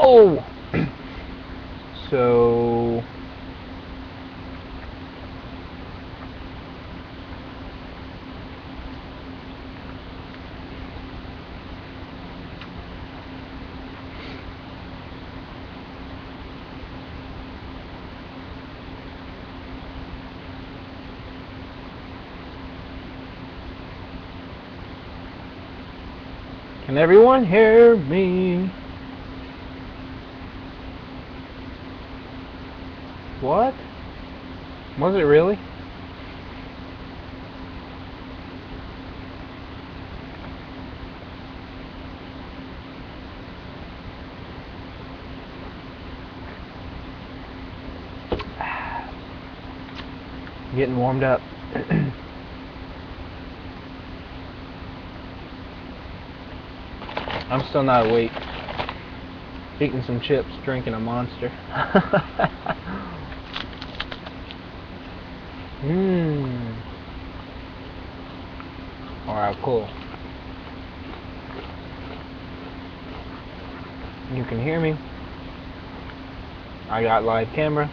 Oh! So... Can everyone hear me? What? Was it really? Getting warmed up. I'm still not awake. Eating some chips, drinking a Monster. Alright, cool. You can hear me. I got live camera.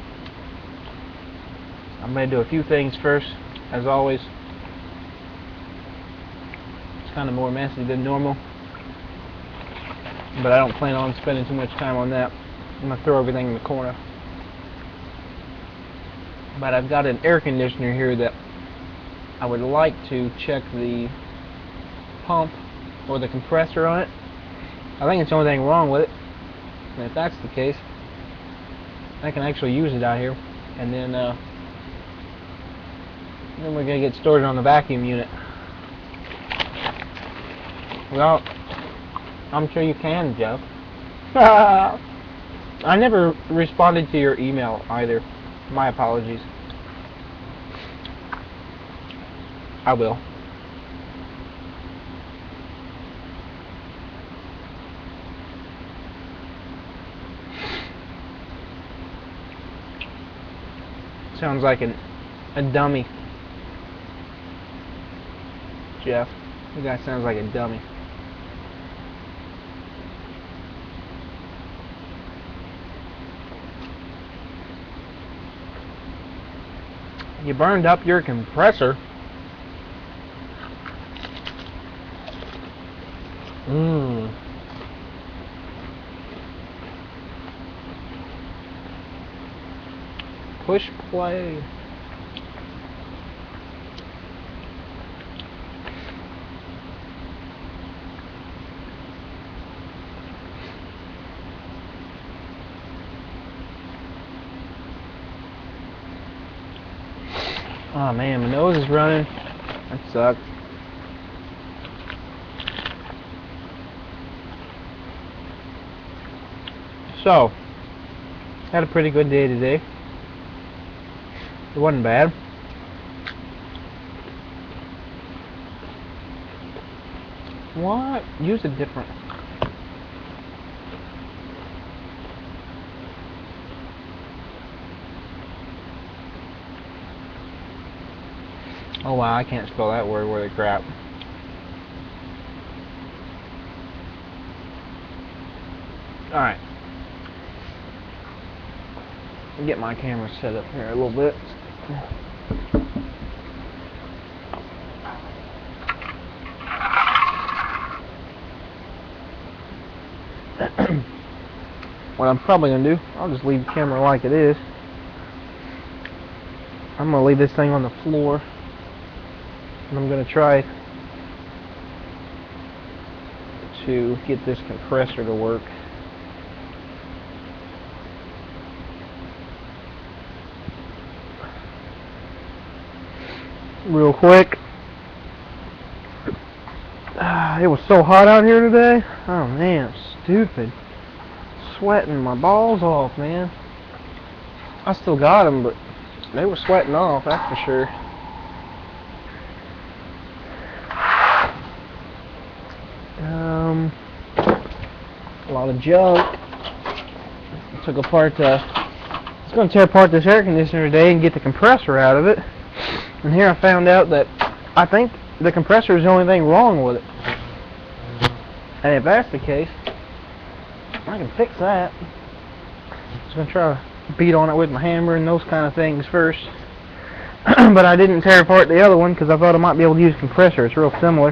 I'm going to do a few things first, as always. It's kind of more messy than normal, but I don't plan on spending too much time on that. I'm going to throw everything in the corner. But I've got an air conditioner here that I would like to check the pump or the compressor on it. I think it's the only thing wrong with it. And if that's the case, I can actually use it out here. And then we're going to get started on the vacuum unit. Well, I'm sure you can, Jeff. I never responded to your email either. My apologies. I will. Sounds like a dummy. Jeff, the guy sounds like a dummy. You burned up your compressor. Push play. Oh man, my nose is running. That sucks. So, had a pretty good day today. It wasn't bad. What? Use a different... Oh wow, I can't spell that word worth of crap. Alright. Get my camera set up here a little bit. What I'm probably going to do, I'll just leave the camera like it is. I'm going to leave this thing on the floor. And I'm going to try to get this compressor to work. Real quick. It was so hot out here today. Oh man, stupid. Sweating my balls off, man. I still got them, but they were sweating off, that's for sure. A lot of junk. Took apart I was going to tear apart this air conditioner today and get the compressor out of it. And here I found out that I think the compressor is the only thing wrong with it. And if that's the case, I can fix that. Just gonna try to beat on it with my hammer and those kind of things first. But I didn't tear apart the other one because I thought I might be able to use compressor. It's real similar.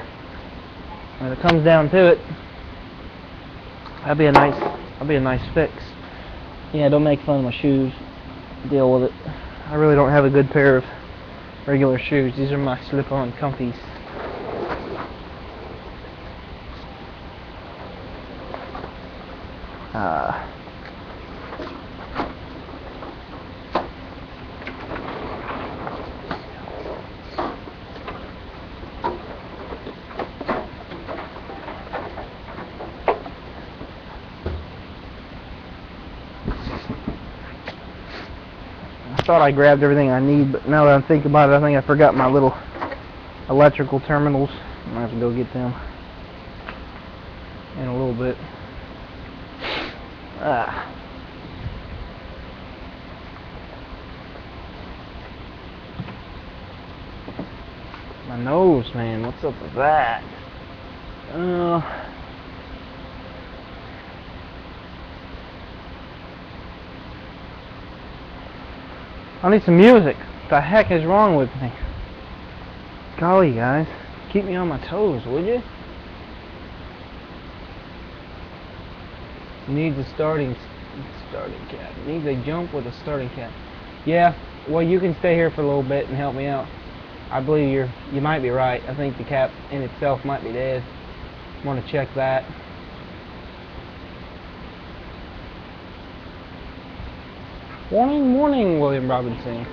When it comes down to it, that'd be a nice fix. Yeah, don't make fun of my shoes. Deal with it. I really don't have a good pair of regular shoes. These are my slip-on comfies. I thought I grabbed everything I need, but now that I'm thinking about it, I think I forgot my little electrical terminals. I'm gonna have to go get them in a little bit. My nose, man, what's up with that? I need some music. What the heck is wrong with me? Golly, guys, keep me on my toes, would you? Needs a starting cap. Needs a jump with a starting cap. Yeah, well, you can stay here for a little bit and help me out. I believe you might be right. I think the cap in itself might be dead. Want to check that. Warning, warning, William Robinson.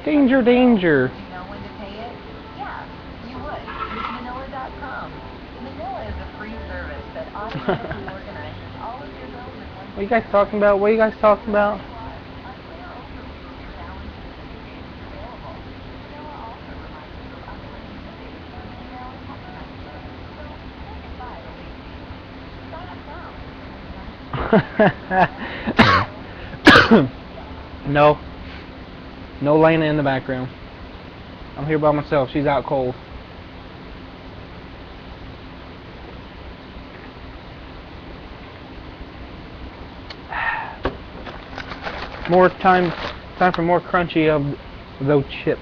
Danger, danger. Do you know when to pay it? Yeah, you would. With Manila.com. Manila is a free service that automatically organizes all of your bills in one. What are you guys talking about? What are you guys talking about? No Lena in the background. I'm here by myself. She's out cold. More time for more crunchy of those chips.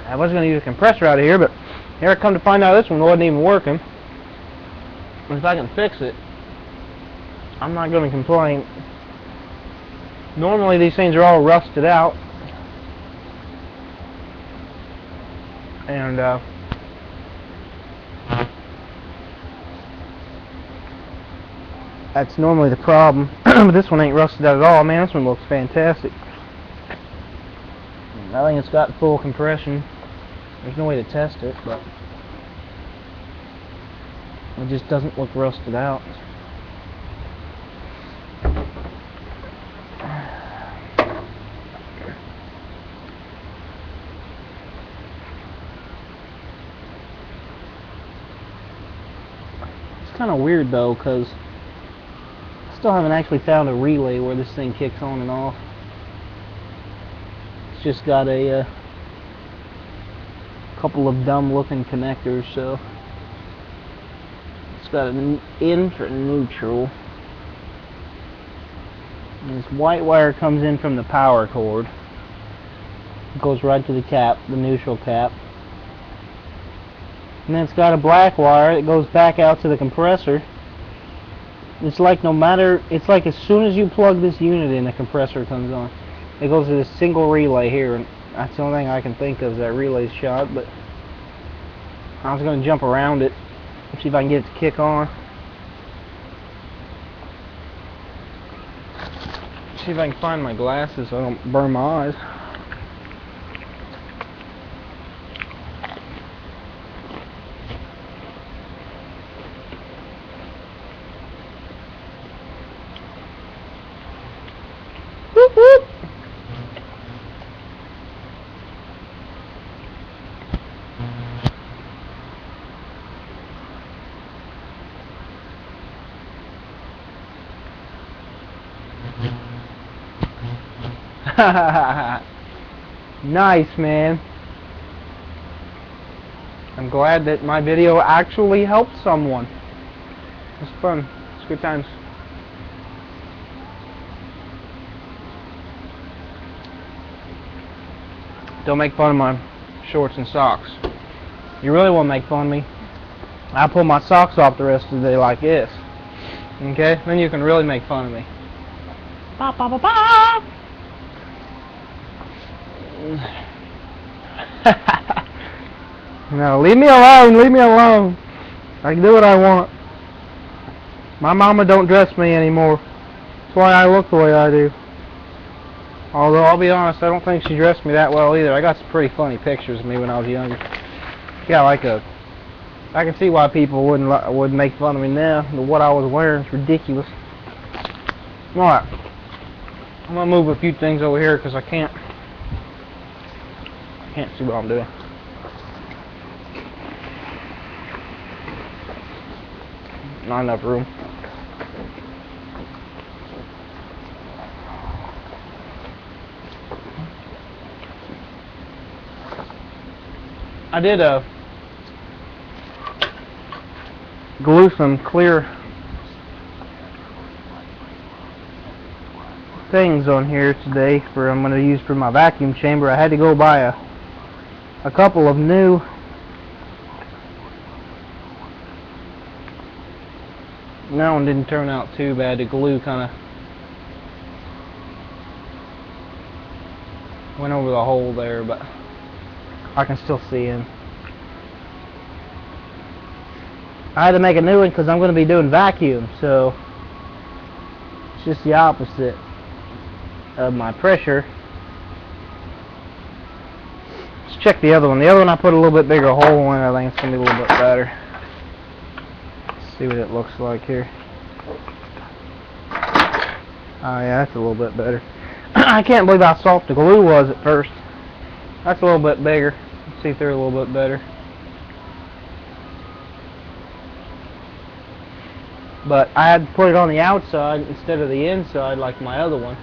I was going to use a compressor out of here, but here I come to find out this one wasn't even working. If I can fix it, I'm not going to complain. Normally these things are all rusted out, and that's normally the problem. But this one ain't rusted out at all. Man, this one looks fantastic. I think it's got full compression. There's no way to test it, but it just doesn't look rusted out. It's kind of weird though, because I still haven't actually found a relay where this thing kicks on and off. It's just got a couple of dumb looking connectors, so it's got an in for neutral, and this white wire comes in from the power cord. It goes right to the cap, the neutral cap, and then it's got a black wire that goes back out to the compressor. It's like it's like as soon as you plug this unit in, the compressor comes on. It goes to this single relay here, and that's the only thing I can think of is that relay's shot, but I was going to jump around it and see if I can get it to kick on. See if I can find my glasses so I don't burn my eyes. Whoop whoop! Nice, man. I'm glad that my video actually helped someone. It's fun. It's good times. Don't make fun of my shorts and socks. You really want to make fun of me? I pull my socks off the rest of the day like this. Okay? Then you can really make fun of me. Ba, ba, ba, ba. No, leave me alone. Leave me alone. I can do what I want. My mama don't dress me anymore. That's why I look the way I do. Although, I'll be honest, I don't think she dressed me that well either. I got some pretty funny pictures of me when I was younger. Yeah, I can see why people wouldn't make fun of me now. What I was wearing is ridiculous. Alright. I'm going to move a few things over here because I can't see what I'm doing. Not enough room. I did glue some clear things on here today I'm going to use for my vacuum chamber. I had to go buy a couple of new that one didn't turn out too bad. The glue kind of went over the hole there, but I can still see in. I had to make a new one because I'm going to be doing vacuum, so it's just the opposite of my pressure. Let's check the other one. The other one I put a little bit bigger hole in. I think it's going to be a little bit better. Let's see what it looks like here. Oh yeah, that's a little bit better. I can't believe how soft the glue was at first. That's a little bit bigger. Let's see if they're a little bit better. But I had to put it on the outside instead of the inside like my other one.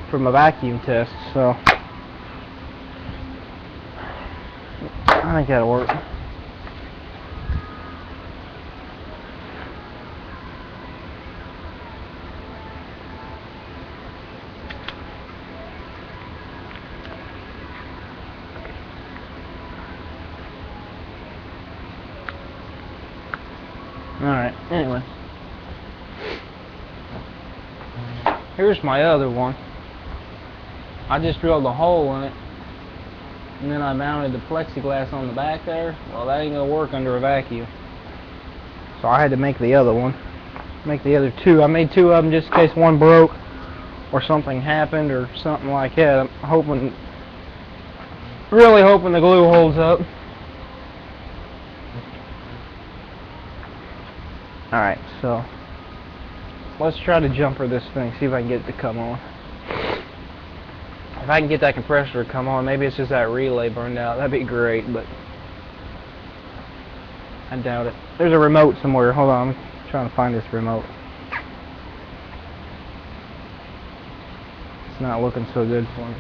For my vacuum test, so I think that'll work. Alright, anyway. Here's my other one. I just drilled a hole in it, and then I mounted the plexiglass on the back there. Well, that ain't gonna work under a vacuum. So I had to make the other one. Make the other two. I made two of them just in case one broke or something happened or something like that. I'm hoping, really hoping the glue holds up. Alright, so let's try to jumper this thing, see if I can get it to come on. If I can get that compressor to come on, maybe it's just that relay burned out. That'd be great, but I doubt it. There's a remote somewhere. Hold on, I'm trying to find this remote. It's not looking so good for me.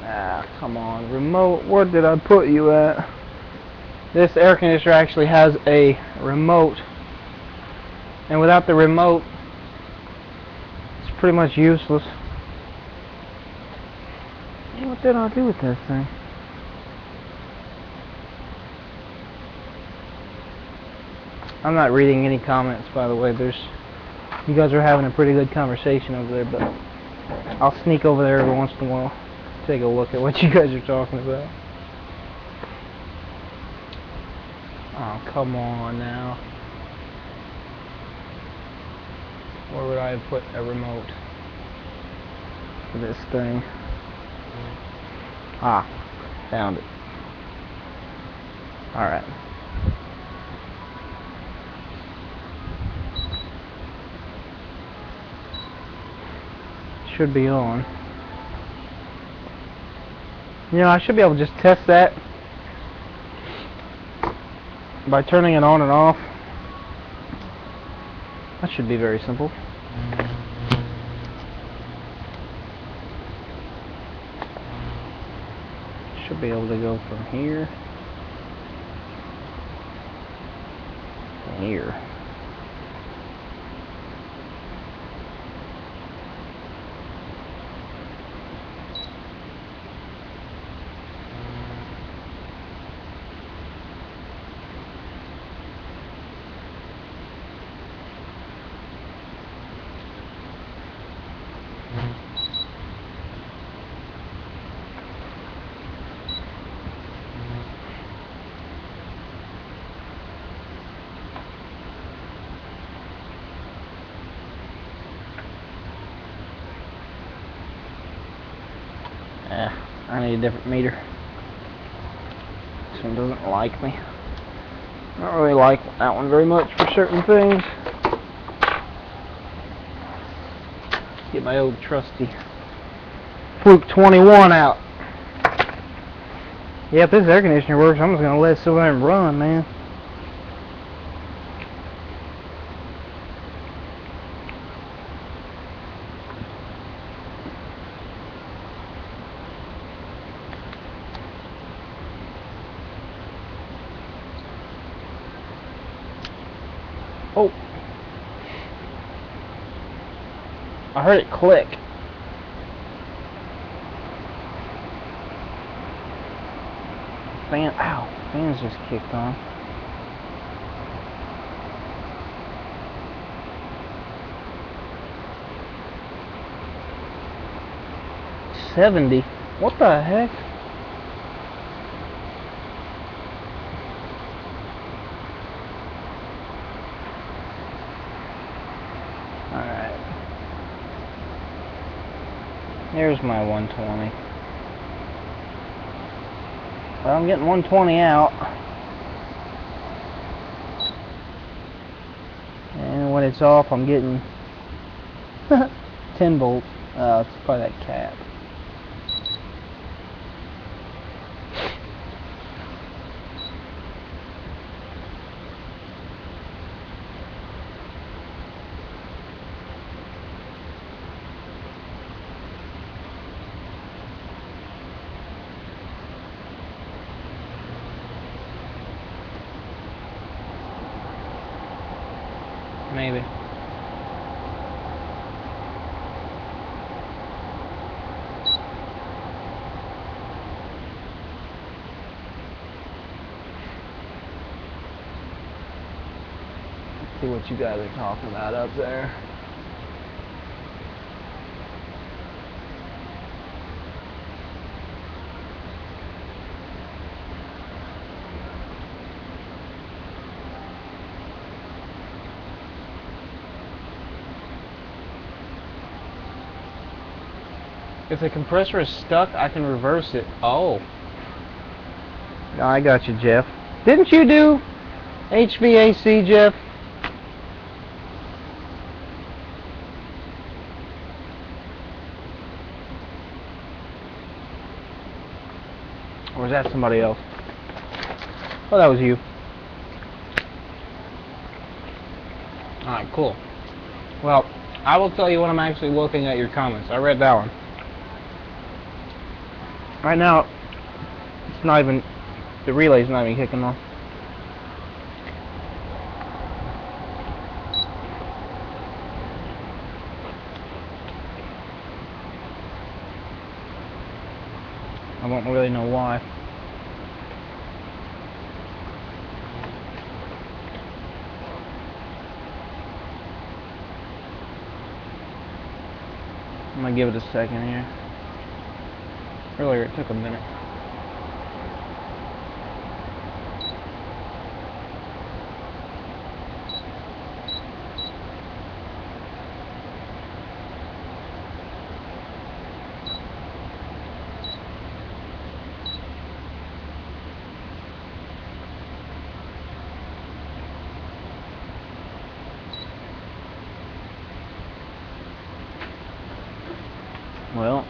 Ah, come on, remote. Where did I put you at? This air conditioner actually has a remote, and without the remote, it's pretty much useless. Hey, what did I do with this thing? I'm not reading any comments, by the way. You guys are having a pretty good conversation over there, but I'll sneak over there every once in a while, take a look at what you guys are talking about. Oh, come on now. Where would I have put a remote for this thing? Ah, found it. Alright. Should be on. You know, I should be able to just test that by turning it on and off. That should be very simple. Should be able to go from here to here. I need a different meter. This one doesn't like me. I don't really like that one very much for certain things. Get my old trusty Fluke 21 out. Yeah, if this air conditioner works, I'm just gonna let it sit there and run, man. Oh, I heard it click. Fan, ow, fan's just kicked on. $70. What the heck? Alright. Here's my 120. Well, I'm getting 120 out. And when it's off, I'm getting 10 volts. It's probably that cap. Maybe. Let's see what you guys are talking about up there. If the compressor is stuck, I can reverse it. Oh. I got you, Jeff. Didn't you do HVAC, Jeff? Or was that somebody else? Oh, that was you. Alright, cool. Well, I will tell you when I'm actually looking at your comments. I read that one. Right now, it's not even, the relay's not even kicking on. I don't really know why. I'm gonna give it a second here. Earlier it took a minute. Well,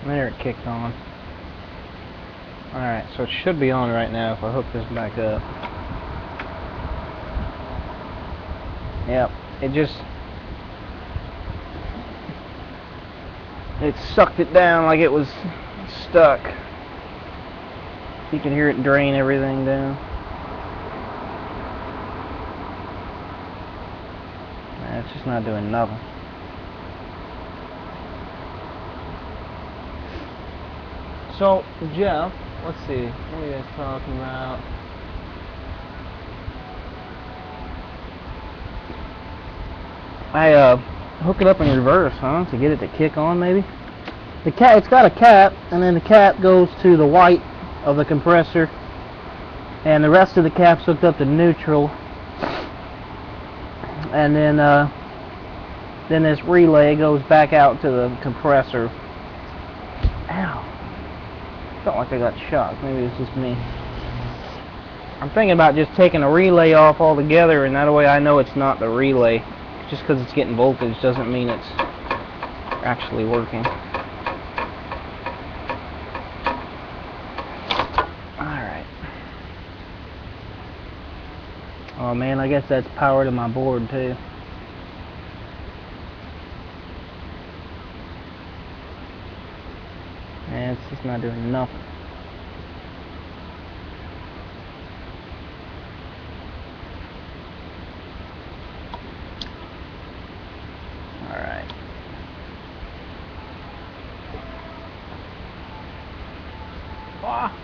There, it kicked on. Alright, so it should be on right now if I hook this back up. Yep, it sucked it down like it was stuck. You can hear it drain everything down. It's just not doing nothing. So, Jeff, let's see, what are you guys talking about? I hook it up in reverse, huh, to get it to kick on, maybe? It's got a cap, and then the cap goes to the white of the compressor, and the rest of the cap's hooked up to neutral, and then this relay goes back out to the compressor. Ow. Felt like I got shocked. Maybe it's just me. I'm thinking about just taking the relay off altogether, and that way I know it's not the relay. Just because it's getting voltage doesn't mean it's actually working. Alright. Oh man, I guess that's power to my board too. And it's just not doing nothing. Alright. Ah.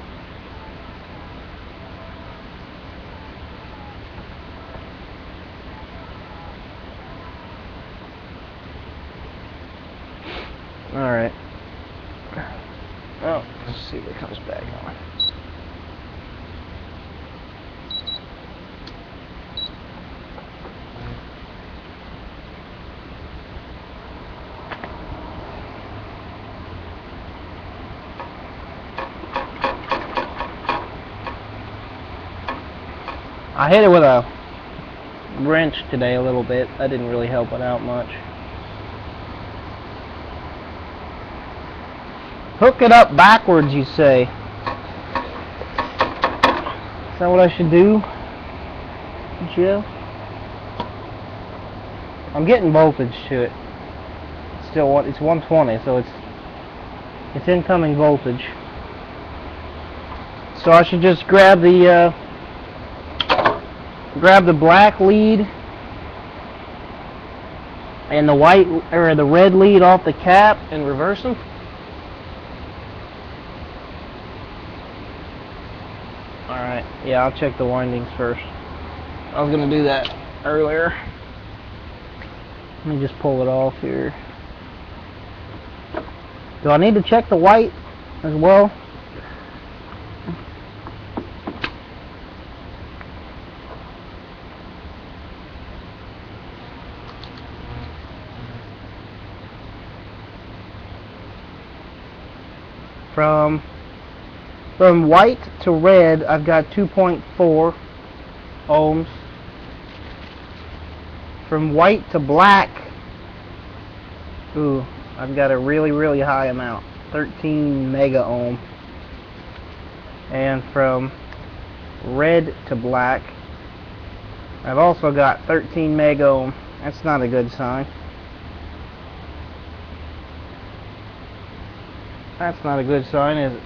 Alright. Oh, let's see if it comes back on. I hit it with a wrench today a little bit. That didn't really help it out much. Hook it up backwards, you say? Is that what I should do, Jeff? I'm getting voltage to it. It's 120, so it's incoming voltage. So I should just grab the black lead and the white or the red lead off the cap and reverse them. Alright, yeah, I'll check the windings first. I was going to do that earlier. Let me just pull it off here. Do I need to check the white as well? From white to red, I've got 2.4 ohms. From white to black, ooh, I've got a really, really high amount, 13 mega ohm. And from red to black, I've also got 13 mega ohm. That's not a good sign. That's not a good sign, is it?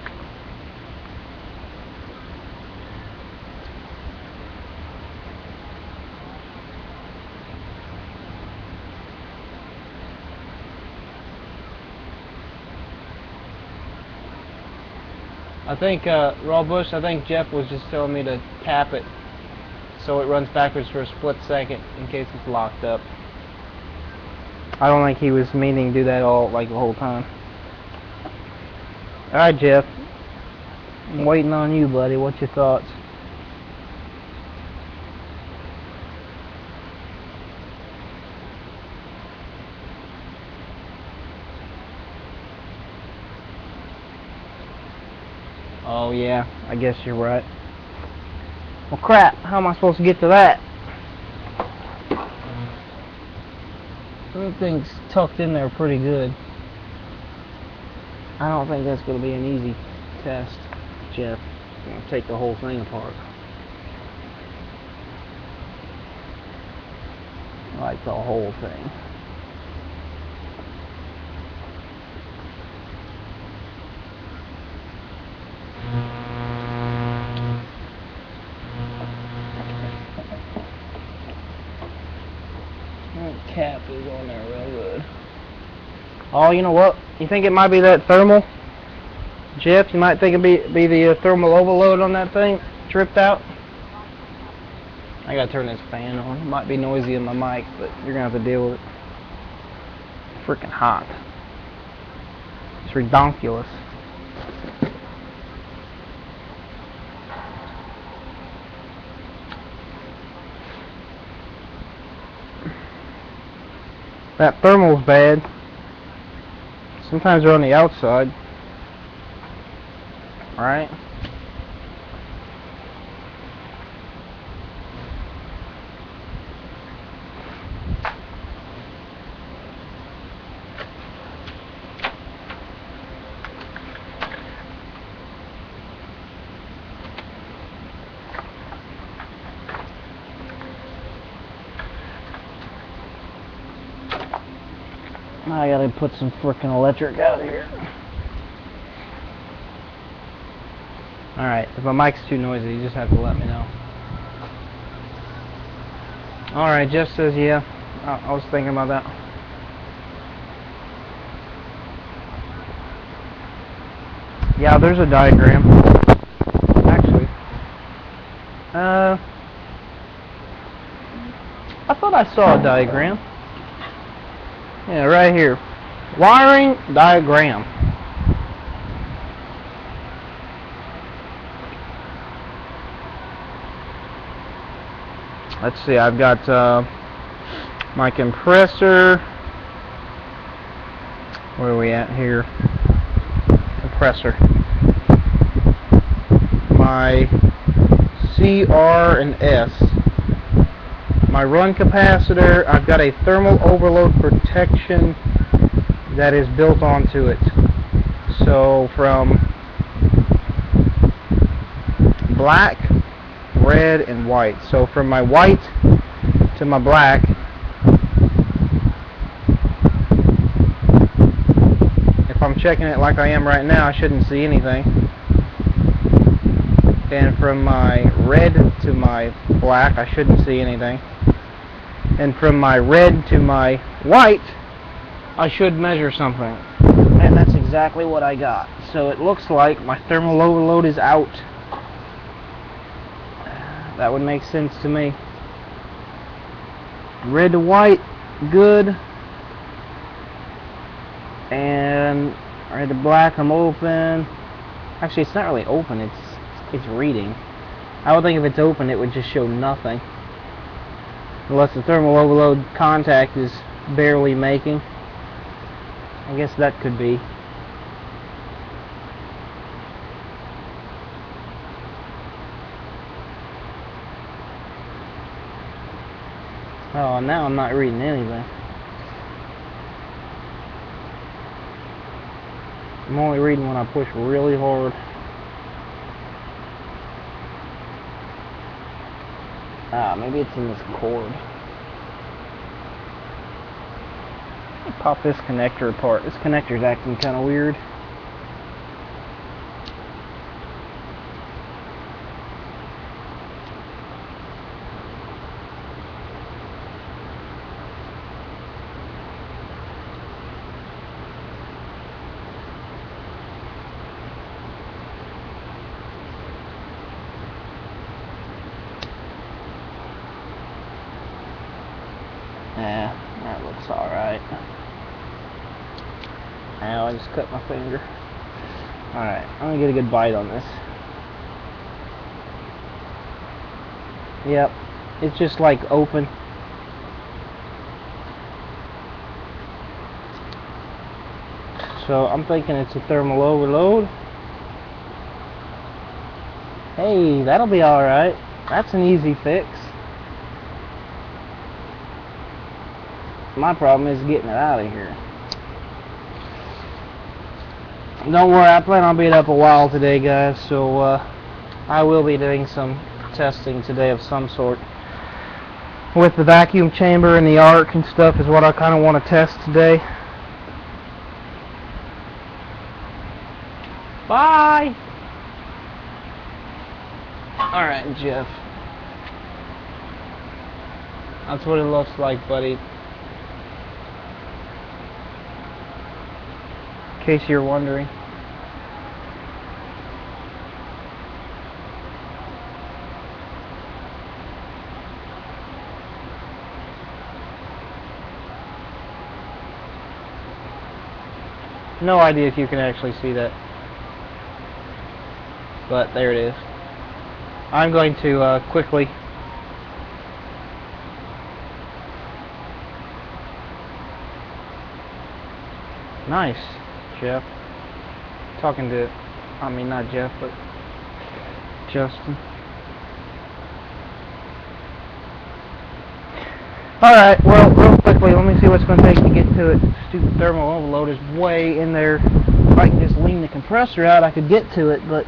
I think, Raw Bush, I think Jeff was just telling me to tap it so it runs backwards for a split second in case it's locked up. I don't think he was meaning to do that the whole time. Alright, Jeff. I'm waiting on you, buddy. What's your thoughts? Oh yeah, I guess you're right. Well crap, how am I supposed to get to that? Everything's tucked in there pretty good. I don't think that's going to be an easy test, Jeff. I'm going to take the whole thing apart. Like the whole thing. That cap is on there real good. Oh, you know what? You think it might be that thermal? Jeff, you might think it'd be the thermal overload on that thing tripped out? I gotta turn this fan on. It might be noisy in my mic, but you're gonna have to deal with it. Freaking hot. It's redonkulous. That thermal's bad. Sometimes they're on the outside. Alright? I gotta put some frickin' electric out here. Alright, if my mic's too noisy, you just have to let me know. Alright, Jeff says yeah. I was thinking about that. Yeah, there's a diagram. Actually. I thought I saw a diagram. Yeah, right here. Wiring diagram. Let's see, I've got my compressor. Where are we at here? Compressor. My CR and S. My run capacitor, I've got a thermal overload protection that is built onto it. So from black, red, and white. So from my white to my black, if I'm checking it like I am right now, I shouldn't see anything. And from my red to my black, I shouldn't see anything. And from my red to my white, I should measure something. And that's exactly what I got. So it looks like my thermal overload is out. That would make sense to me. Red to white, good. And red to black, I'm open. Actually, it's not really open, it's reading. I would think if it's open, it would just show nothing. Unless the thermal overload contact is barely making. I guess that could be. Oh, now I'm not reading anything. I'm only reading when I push really hard. Ah, maybe it's in this cord. Pop this connector apart. This connector's acting kind of weird. Yeah, that looks alright. Ow, I just cut my finger. Alright, I'm gonna get a good bite on this. Yep, it's just like open. So I'm thinking it's a thermal overload. Hey, that'll be alright. That's an easy fix. My problem is getting it out of here. Don't worry, I plan on being up a while today, guys, so I will be doing some testing today of some sort. With the vacuum chamber and the arc and stuff is what I kind of want to test today. Bye! Alright, Jeff. That's what it looks like, buddy. In case you're wondering. No idea if you can actually see that. But there it is. I'm going to quickly nice, Jeff. Talking to, I mean not Jeff, but Justin. Alright, well, real quickly, let me see what's going to take to get to it. Stupid thermal overload is way in there. If I can just lean the compressor out, I could get to it, but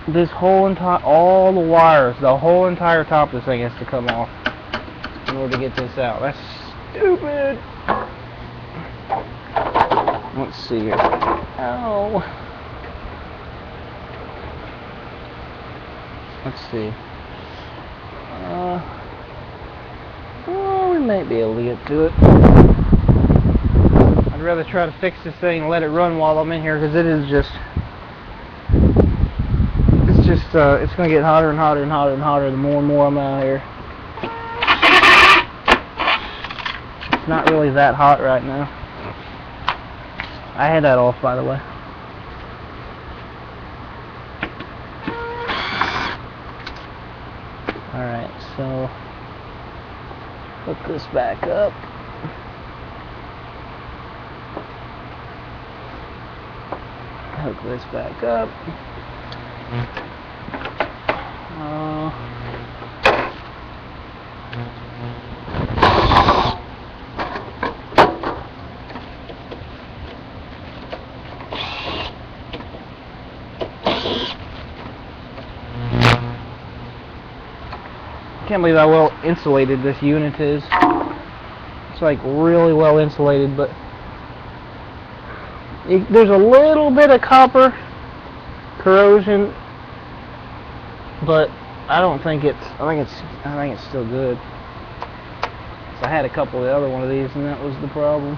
this whole entire, all the wires, the whole entire top of this thing has to come off in order to get this out. That's stupid. Let's see here. Ow. Let's see. Well, we might be able to get to it. I'd rather try to fix this thing and let it run while I'm in here, because it is just, it's going to get hotter and hotter and hotter and hotter the more and more I'm out here. It's not really that hot right now. I had that off, by the way. Alright, so hook this back up. Hook this back up. I can't believe how well insulated this unit is. It's like really well insulated, but there's a little bit of copper corrosion, but I don't think it's. I think it's still good. So I had a couple of the other one of these, and that was the problem.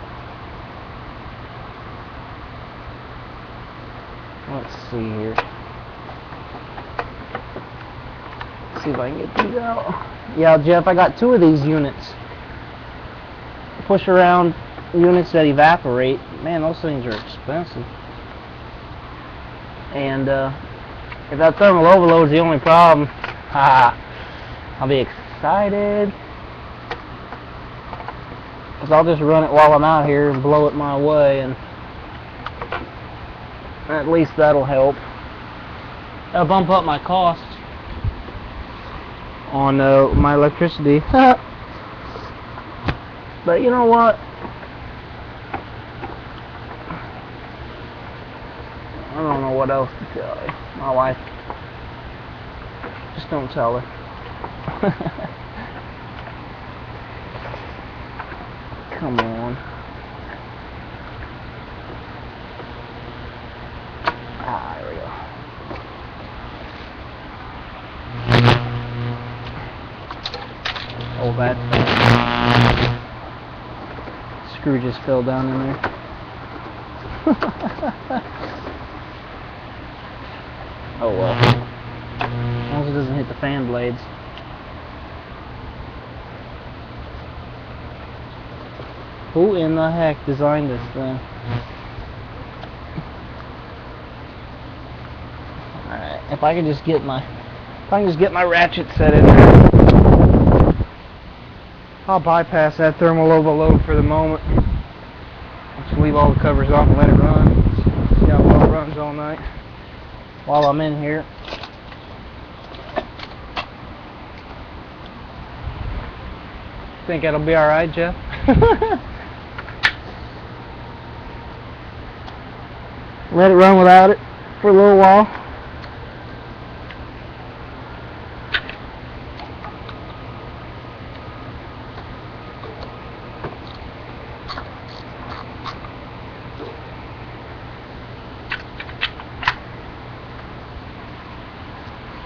Let's see here. See if I can get these out. Yeah, Jeff, I got 2 of these units. Push around units that evaporate. Man, those things are expensive. And if that thermal overload is the only problem, I'll be excited. Because I'll just run it while I'm out here and blow it my way, and at least that'll help. That'll bump up my cost on my electricity. But you know what? I don't know what else to tell you. My wife. Just don't tell her. Come on. There we go. Oh, that screw just fell down in there. Oh well. As long as it doesn't hit the fan blades. Who in the heck designed this thing? Alright, if I can just get my ratchet set in there, I'll bypass that thermal overload for the moment. Just leave all the covers off and let it run. See how well it runs all night while I'm in here. Think that'll be alright, Jeff? let it run without it for a little while.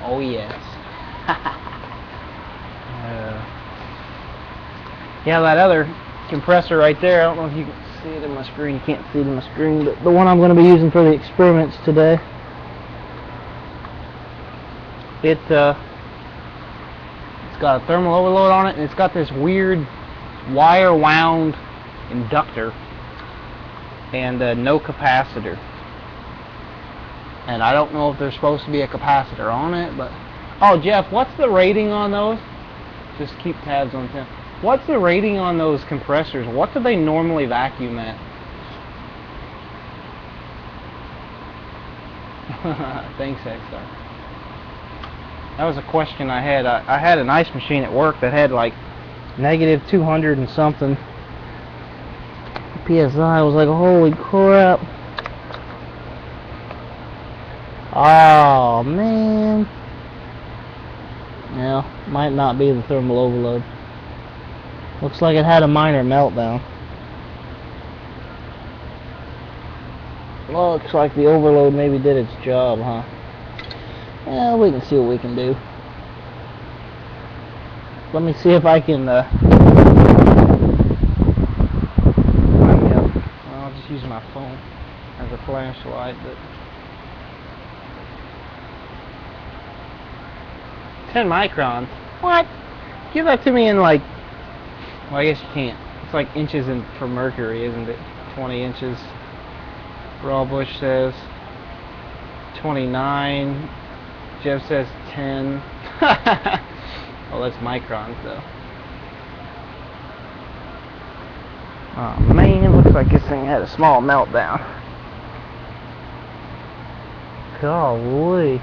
Oh yes. Yeah, that other compressor right there, I don't know if you can see it in my screen. You can't see it in my screen, but the one I'm going to be using for the experiments today, it's got a thermal overload on it, and it's got this weird wire wound inductor and no capacitor. And I don't know if there's supposed to be a capacitor on it, but oh, Jeff, what's the rating on those? Just keep tabs on them. What's the rating on those compressors? What do they normally vacuum at? Thanks, X-Star. That was a question I had. I had an ice machine at work that had like negative 200 and something PSI. I was like, holy crap. Oh, man. Yeah, might not be the thermal overload. Looks like it had a minor meltdown. Looks like the overload maybe did its job, huh? Yeah, we can see what we can do. Let me see if I can I'll just use my phone as a flashlight, but 10 microns? What? Give that to me in like, well, I guess you can't. It's like inches for mercury, isn't it? 20 inches. Raw Bush says 29. Jeff says 10. Well, that's microns, though. Oh, man, looks like this thing had a small meltdown. Golly.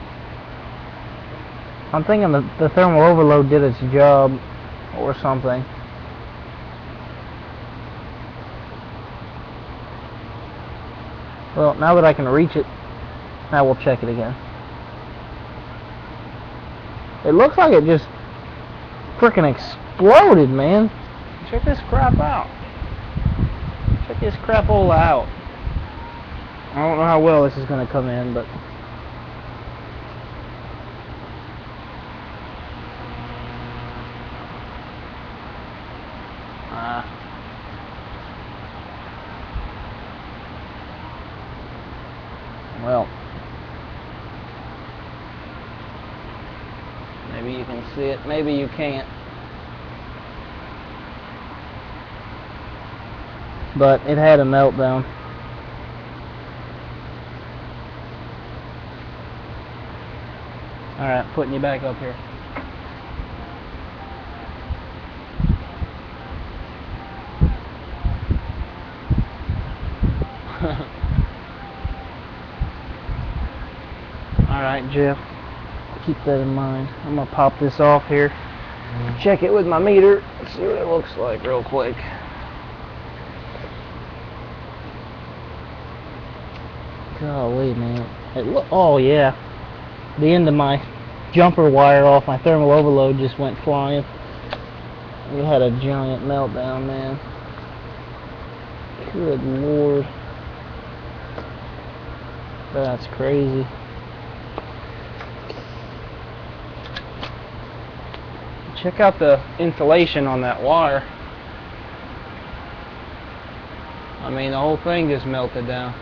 I'm thinking the thermal overload did its job or something. Well, now that I can reach it, now we'll check it again. It looks like it just freaking exploded, man. Check this crap out. Check this crapola out. I don't know how well this is going to come in, but well, maybe you can see it, maybe you can't. But it had a meltdown. Alright, putting you back up here. Alright, Jeff, keep that in mind. I'm going to pop this off here, check it with my meter, see what it looks like real quick. Golly, man. Oh, yeah. The end of my jumper wire off my thermal overload just went flying. We had a giant meltdown, man. Good Lord. That's crazy. Check out the insulation on that wire. I mean, the whole thing just melted down.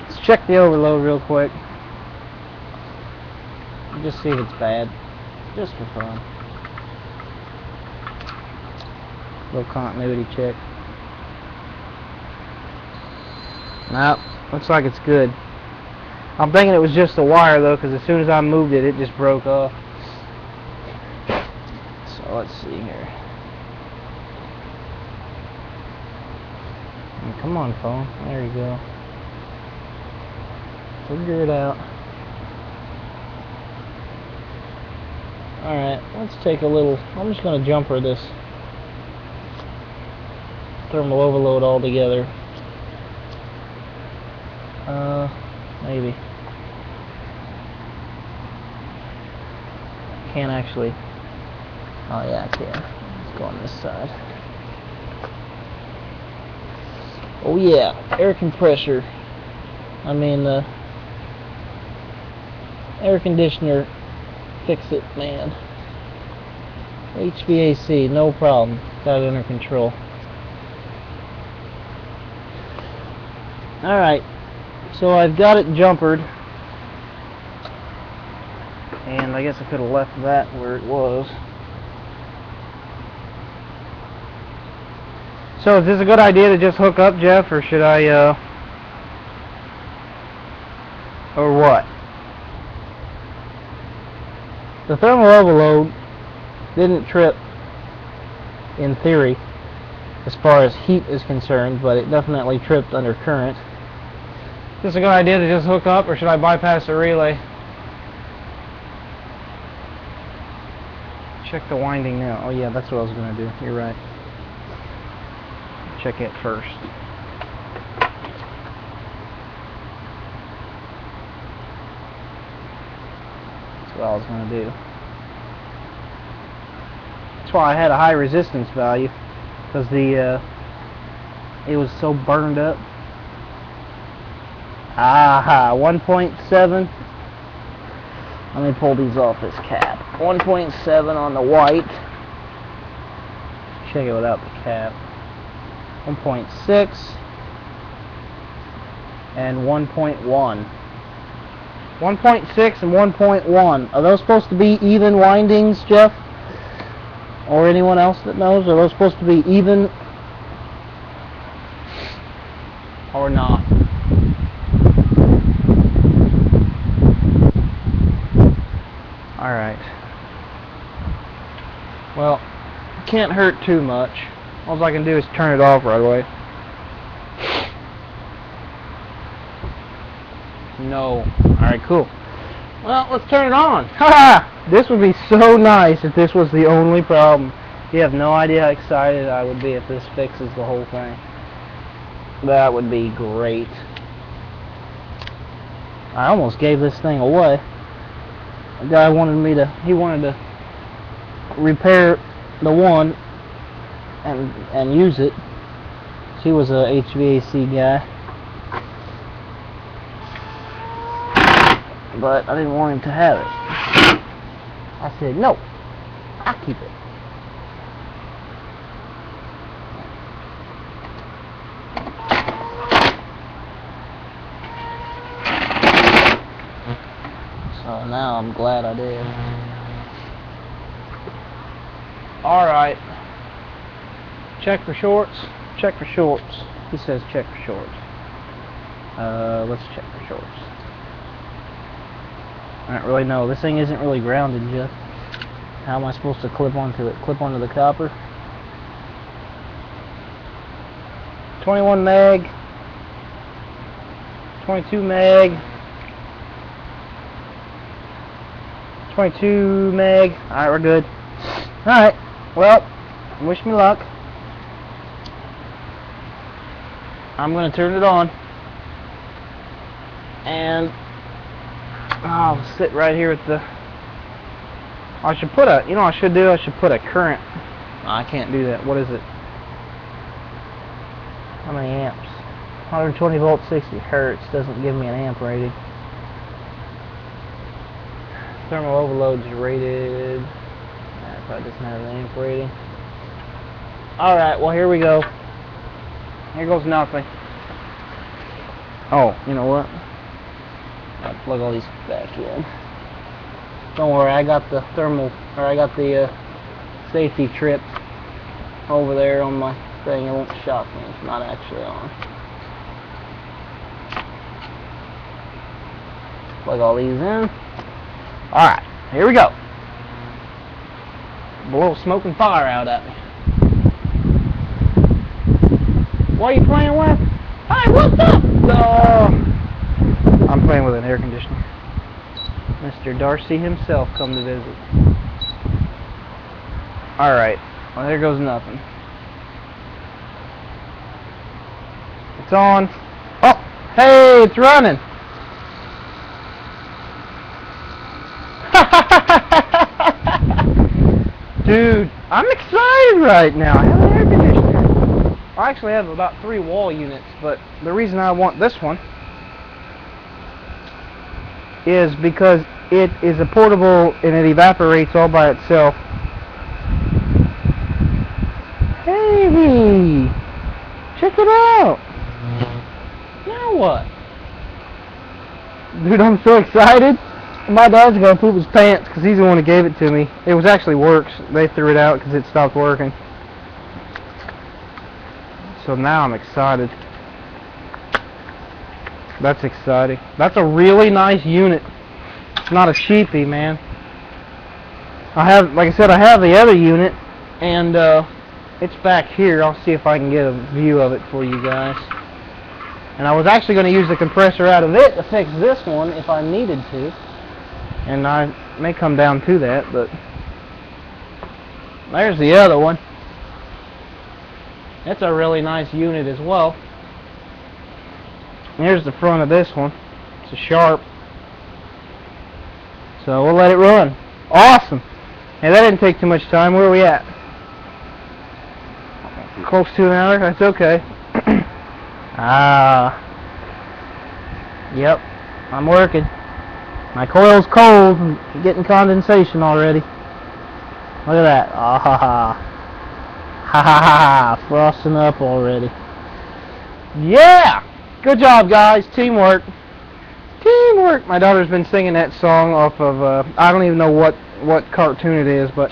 Let's check the overload real quick. Just see if it's bad. Just for fun. Little continuity check. Nope, looks like it's good. I'm thinking it was just the wire though, because as soon as I moved it, it just broke off. So let's see here. Come on, phone. There you go. Figure it out. Alright, let's take a little. I'm just going to jumper this thermal overload all together. Maybe. Can't actually. Oh yeah, I can. Let's go on this side. Oh yeah, air compressor. I mean, air conditioner. Fix it, man. HVAC, no problem. Got it under control. Alright, so I've got it jumpered. And I guess I could have left that where it was. So is this a good idea to just hook up, Jeff, or should I, or what? The thermal overload didn't trip, in theory, as far as heat is concerned, but it definitely tripped under current. Is this a good idea to just hook up, or should I bypass the relay? Check the winding now. Oh yeah, that's what I was going to do. You're right. Check it first. That's what I was going to do. That's why I had a high resistance value, because it was so burned up. Aha, 1.7. Let me pull these off this cap. 1.7 on the white. Check it without the cap. 1.6 and 1.1. 1.6 and 1.1. Are those supposed to be even windings, Jeff? Or anyone else that knows? Are those supposed to be even or not? Alright. Well, can't hurt too much. All I can do is turn it off right away. No. Alright, cool. Well, let's turn it on. Haha! This would be so nice if this was the only problem. You have no idea how excited I would be if this fixes the whole thing. That would be great. I almost gave this thing away. A guy wanted to repair the one and use it. He was a HVAC guy. But I didn't want him to have it. I said, no, I'll keep it. So now I'm glad I did. Alright. Check for shorts. Check for shorts. He says check for shorts. Let's check for shorts. I don't really know. This thing isn't really grounded, Jeff. How am I supposed to clip onto it? Clip onto the copper? 21 meg. 22 meg. 22 meg. Alright, we're good. Alright. Well, wish me luck. I'm going to turn it on. And I'll sit right here with the... I should put a... You know what I should do? I should put a current... No, I can't do that. What is it? How many amps? 120 volts, 60 hertz. Doesn't give me an amp rating. Thermal overload's rated... That probably doesn't have an amp rating. Alright, well here we go. Here goes nothing. Oh, you know what? I'll plug all these back in. Don't worry, I got the safety trip over there on my thing. It won't shock me. It's not actually on. Plug all these in. Alright, here we go. Blow smoking fire out at me. What are you playing with? Hey, what's up? I'm playing with an air conditioner. Mr. Darcy himself come to visit. Alright, well there goes nothing. It's on. Oh! Hey, it's running. Dude, I'm excited right now. I have an air conditioner. I actually have about 3 wall units, but the reason I want this one is because it is a portable and it evaporates all by itself. Hey, check it out. Now what? Dude, I'm so excited. My dad's gonna poop his pants because he's the one who gave it to me. It was actually works. They threw it out because it stopped working. So now I'm excited. That's exciting. That's a really nice unit. It's not a cheapie, man. I have, like I said, I have the other unit, and it's back here. I'll see if I can get a view of it for you guys. And I was actually going to use the compressor out of it to fix this one if I needed to. And I may come down to that, but there's the other one. It's a really nice unit as well. Here's the front of this one. It's a Sharp. So we'll let it run. Awesome. Hey, that didn't take too much time. Where are we at? Close to an hour? That's okay. Yep. I'm working. My coil's cold. I'm getting condensation already. Look at that. Ah ha ha. Ha ha ha. Frosting up already. Yeah! Good job, guys. Teamwork. Teamwork. My daughter's been singing that song off of, I don't even know what cartoon it is, but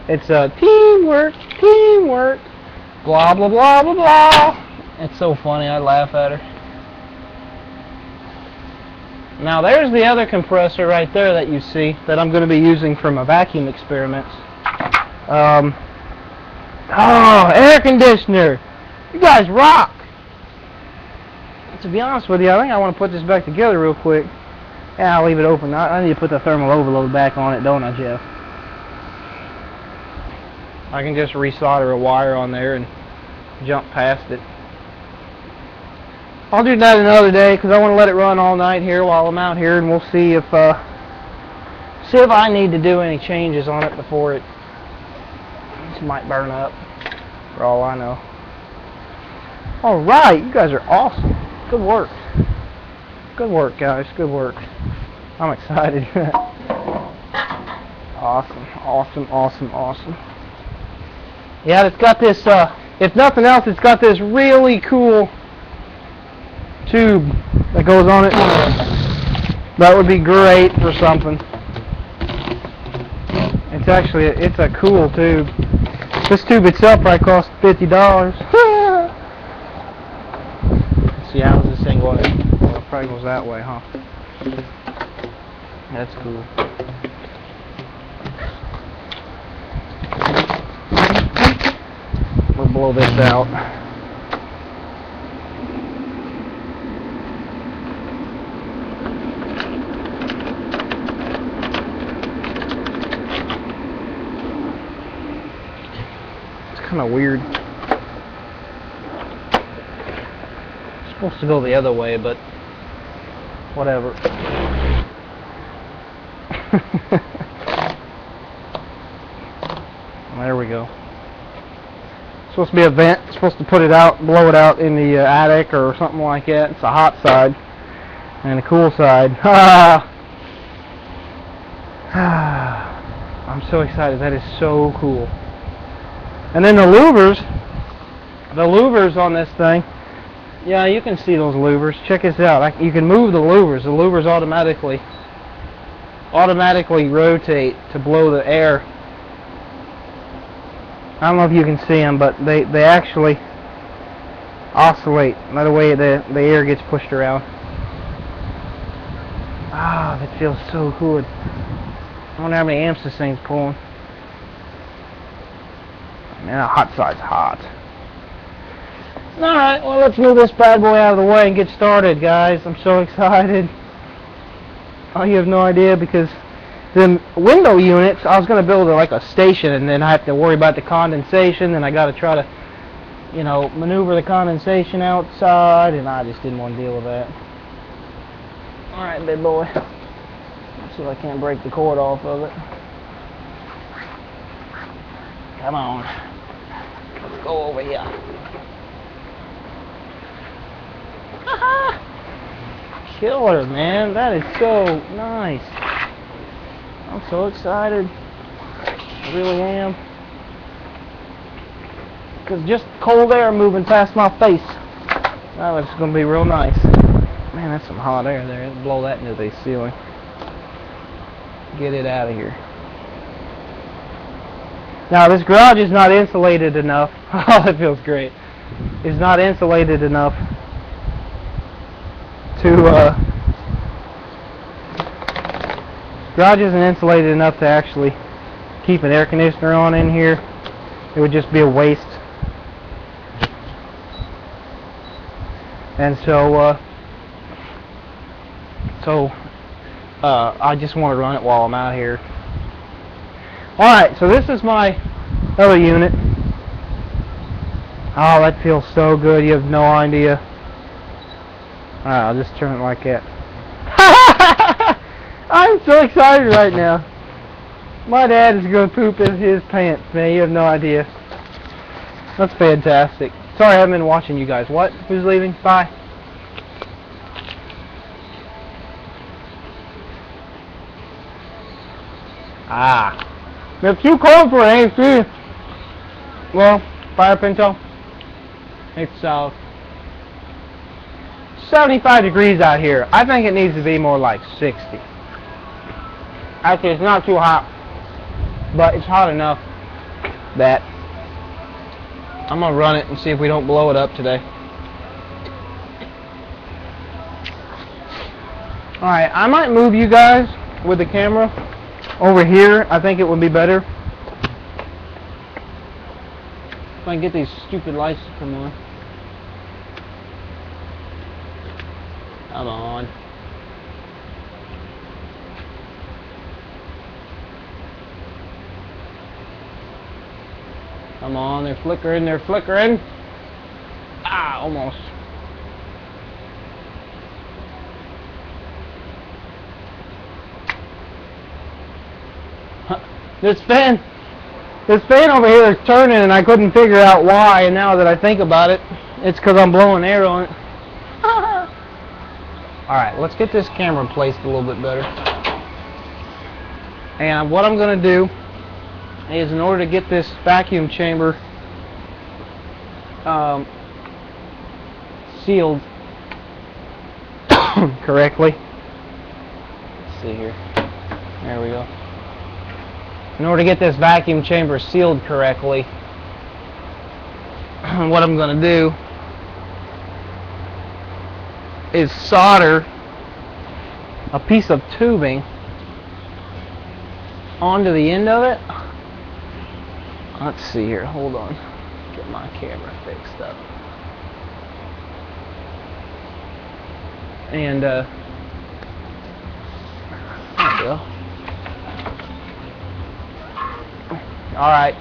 it's teamwork, teamwork, blah, blah, blah, blah, blah. It's so funny. I laugh at her. Now, there's the other compressor right there that you see that I'm going to be using for my vacuum experiments. Oh, air conditioner. You guys rock. To be honest with you, I think I want to put this back together real quick. Yeah, I'll leave it open. I need to put the thermal overload back on it, don't I, Jeff? I can just resolder a wire on there and jump past it. I'll do that another day because I want to let it run all night here while I'm out here, and we'll see if I need to do any changes on it before it might burn up, for all I know. All right, you guys are awesome. Good work. Good work, guys. Good work. I'm excited. Awesome, awesome, awesome, awesome. Yeah, it's got this, if nothing else, it's got this really cool tube that goes on it. That would be great for something. It's actually, it's a cool tube. This tube itself probably cost $50. See, how's this thing going? Well, it probably goes that way, huh? That's cool. We'll blow this out. It's kind of weird. Supposed to go the other way, but whatever. There we go. It's supposed to be a vent. It's supposed to put it out, blow it out in the attic or something like that. It's a hot side and a cool side. I'm so excited. That is so cool. And then the louvers on this thing. Yeah, you can see those louvers. Check this out. You can move the louvers. The louvers automatically rotate to blow the air. I don't know if you can see them, but they actually oscillate by the way the air gets pushed around. Ah, that feels so good. I wonder how many amps this thing's pulling. Man, that hot side's hot. Alright, well, let's move this bad boy out of the way and get started, guys. I'm so excited. Oh, you have no idea, because the window units, I was going to build like a station, and then I have to worry about the condensation, and I got to try to you know, maneuver the condensation outside, and I just didn't want to deal with that. Alright, big boy. Let's see if I can't break the cord off of it. Come on. Let's go over here. Killer, man. That is so nice. I'm so excited. I really am. Because just cold air moving past my face. That looks going to be real nice. Man, that's some hot air there. Let's blow that into the ceiling. Get it out of here. Now, this garage is not insulated enough. Oh, that feels great. It's not insulated enough to, garage isn't insulated enough to actually keep an air conditioner on in here. It would just be a waste. And so, I just want to run it while I'm out here. Alright, so this is my other unit. Oh, that feels so good, you have no idea. Alright, I'll just turn it like that. I'm so excited right now. My dad is going to poop in his pants, man, you have no idea. That's fantastic. Sorry, I haven't been watching you guys. What? Who's leaving? Bye. Ah. It's too cold for an AC. Well, Fire Pinto. It's 75 degrees out here. I think it needs to be more like 60. Actually, it's not too hot, but it's hot enough that I'm going to run it and see if we don't blow it up today. Alright, I might move you guys with the camera over here. I think it would be better if I can get these stupid lights to come on. Come on. Come on, they're flickering, they're flickering. Ah, almost. This fan over here is turning and I couldn't figure out why, and now that I think about it, it's because I'm blowing air on it. Alright, let's get this camera placed a little bit better. And what I'm going to do is, in order to get this vacuum chamber sealed correctly, let's see here, there we go. In order to get this vacuum chamber sealed correctly, what I'm going to do is solder a piece of tubing onto the end of it. Let's see here, hold on, get my camera fixed up. And there we go. Alright.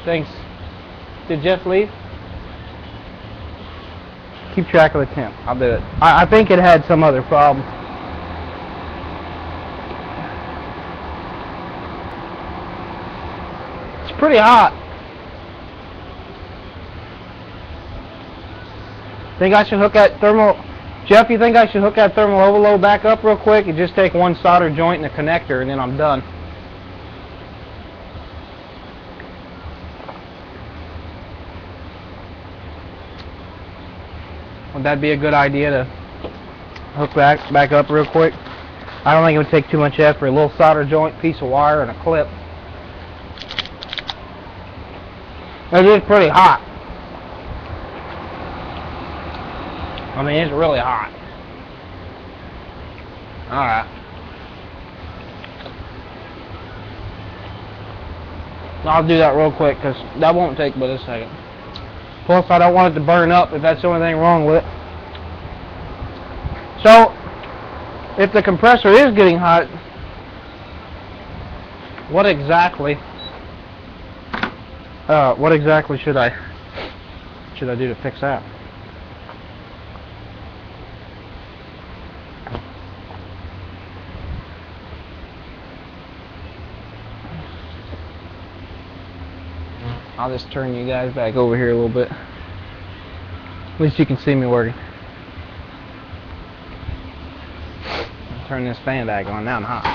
Thanks. Did Jeff leave? Keep track of the temp. I'll do it. I think it had some other problem. It's pretty hot. Think I should hook that thermal... Jeff, you think I should hook that thermal overload back up real quick and just take one solder joint and a connector and then I'm done? Would that be a good idea to hook back up real quick? I don't think it would take too much effort. A little solder joint, piece of wire, and a clip. It is pretty hot. I mean, it's really hot. Alright. I'll do that real quick because that won't take but a second. Plus, I don't want it to burn up if that's the only thing wrong with it. So, if the compressor is getting hot, what exactly What exactly should I do to fix that? I'll just turn you guys back over here a little bit. At least you can see me working. Turn this fan back on. Now I'm hot.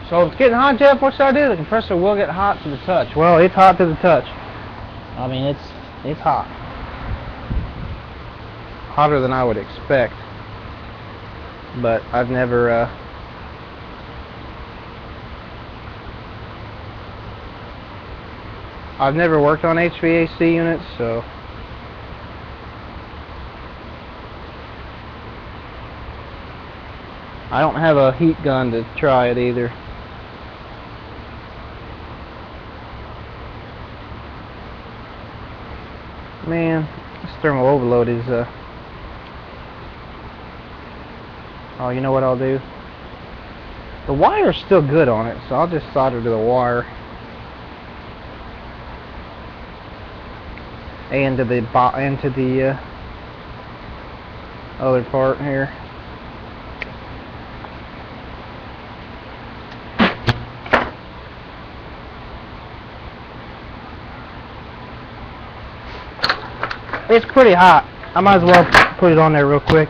So if it's getting hot, Jeff, what should I do? The compressor will get hot to the touch. Well, it's hot to the touch. I mean, it's hot. Hotter than I would expect. But I've never worked on HVAC units, so I don't have a heat gun to try it either. Man, this thermal overload is oh, you know what I'll do? The wire's still good on it, so I'll just solder to the wire and to the other part here. It's pretty hot. I might as well put it on there real quick.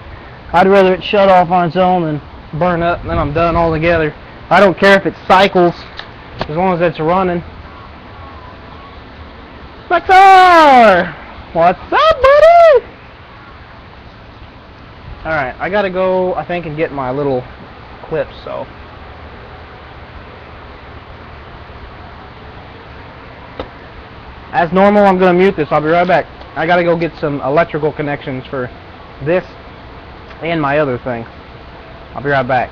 I'd rather it shut off on its own than burn up, and then I'm done altogether. I don't care if it cycles, as long as it's running. Spectre! What's up, buddy? Alright, I gotta go, I think, and get my little clips, so. As normal, I'm gonna mute this. I'll be right back. I gotta go get some electrical connections for this and my other thing. I'll be right back.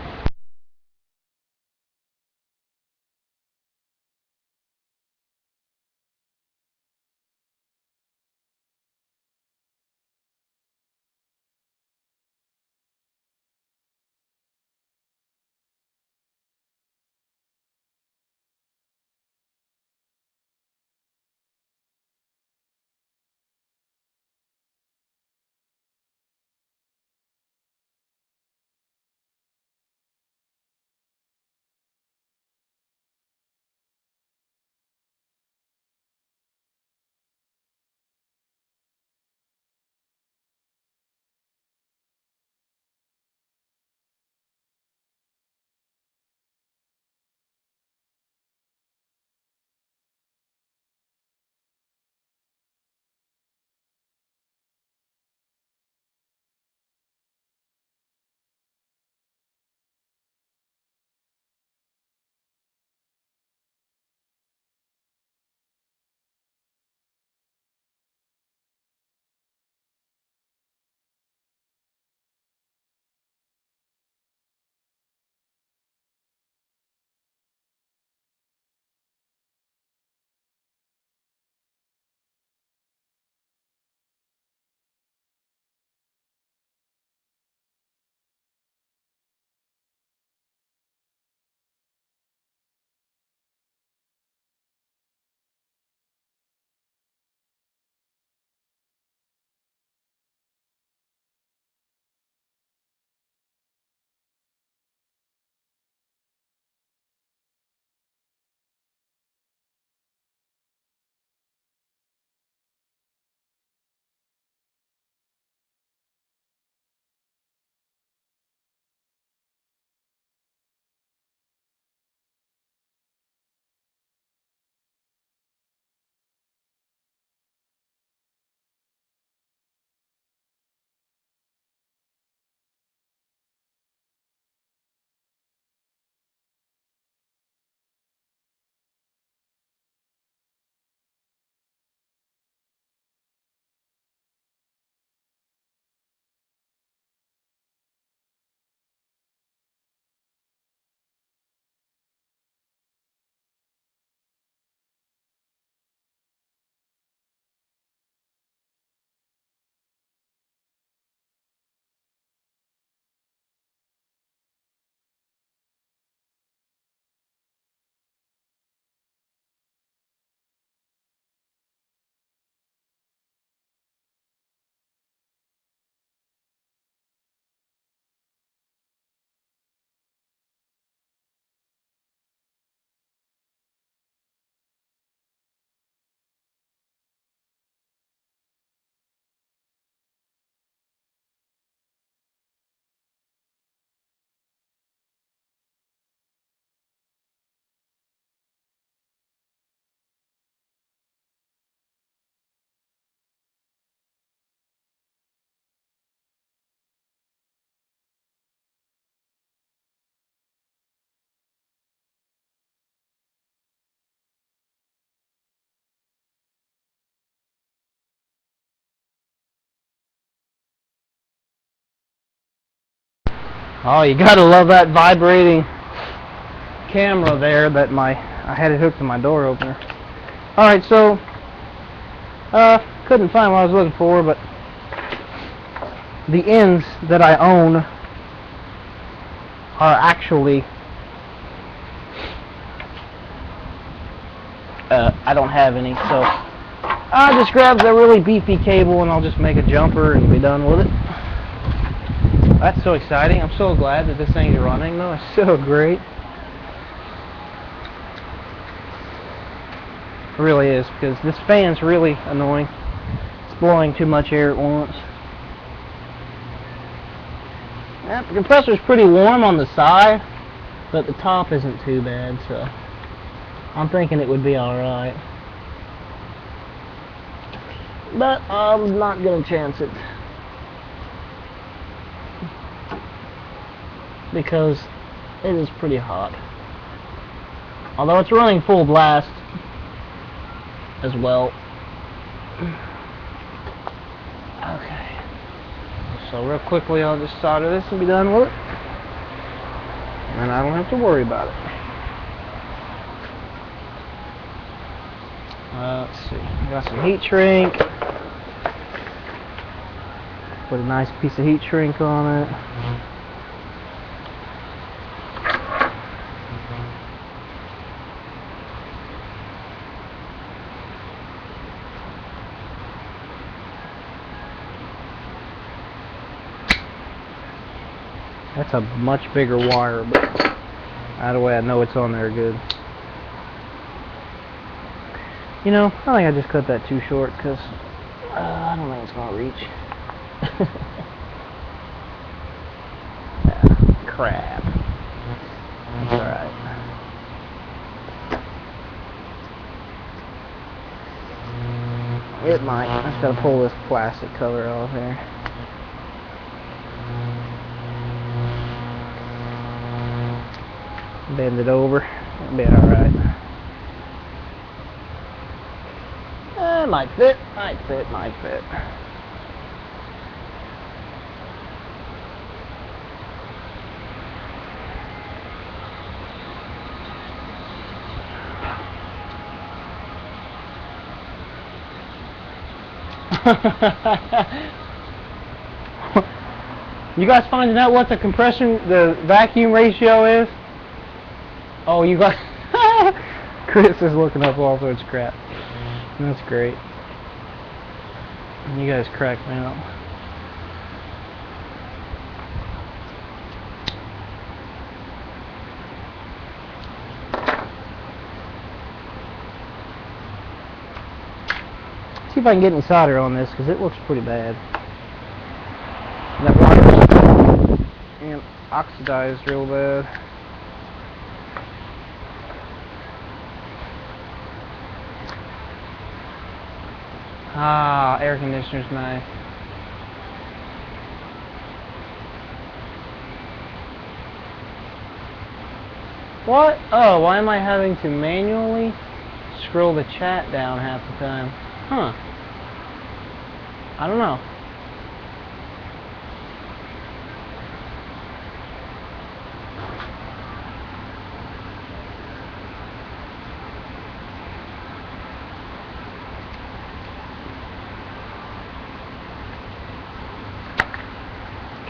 Oh, you gotta love that vibrating camera there that I had it hooked to my door opener. Alright, so couldn't find what I was looking for, but the ends that I own are actually I don't have any, so I'll just grab the really beefy cable and I'll just make a jumper and be done with it. That's so exciting. I'm so glad that this thing's running though. It's so great. It really is, because this fan's really annoying. It's blowing too much air at once. Yeah, the compressor's pretty warm on the side, but the top isn't too bad, so I'm thinking it would be alright. But I'm not going to chance it, because it is pretty hot. Although it's running full blast as well. Okay. So real quickly I'll just solder this and be done with it. And I don't have to worry about it. Let's see. Got some heat shrink. Put a nice piece of heat shrink on it. That's a much bigger wire, but either way I know it's on there good. You know, I think I just cut that too short because I don't think it's going to reach. Crap. That's alright. It might. I just got to pull this plastic cover off here. Bend it over. It'll be alright. Might fit, might fit, might fit. You guys finding out what the vacuum ratio is? Oh, you guys. Chris is looking up all sorts of crap. That's great. You guys crack me up. See if I can get any solder on this, because it looks pretty bad. That wire's and oxidized real bad. Ah, air conditioner's nice. What? Oh, why am I having to manually scroll the chat down half the time? Huh. I don't know.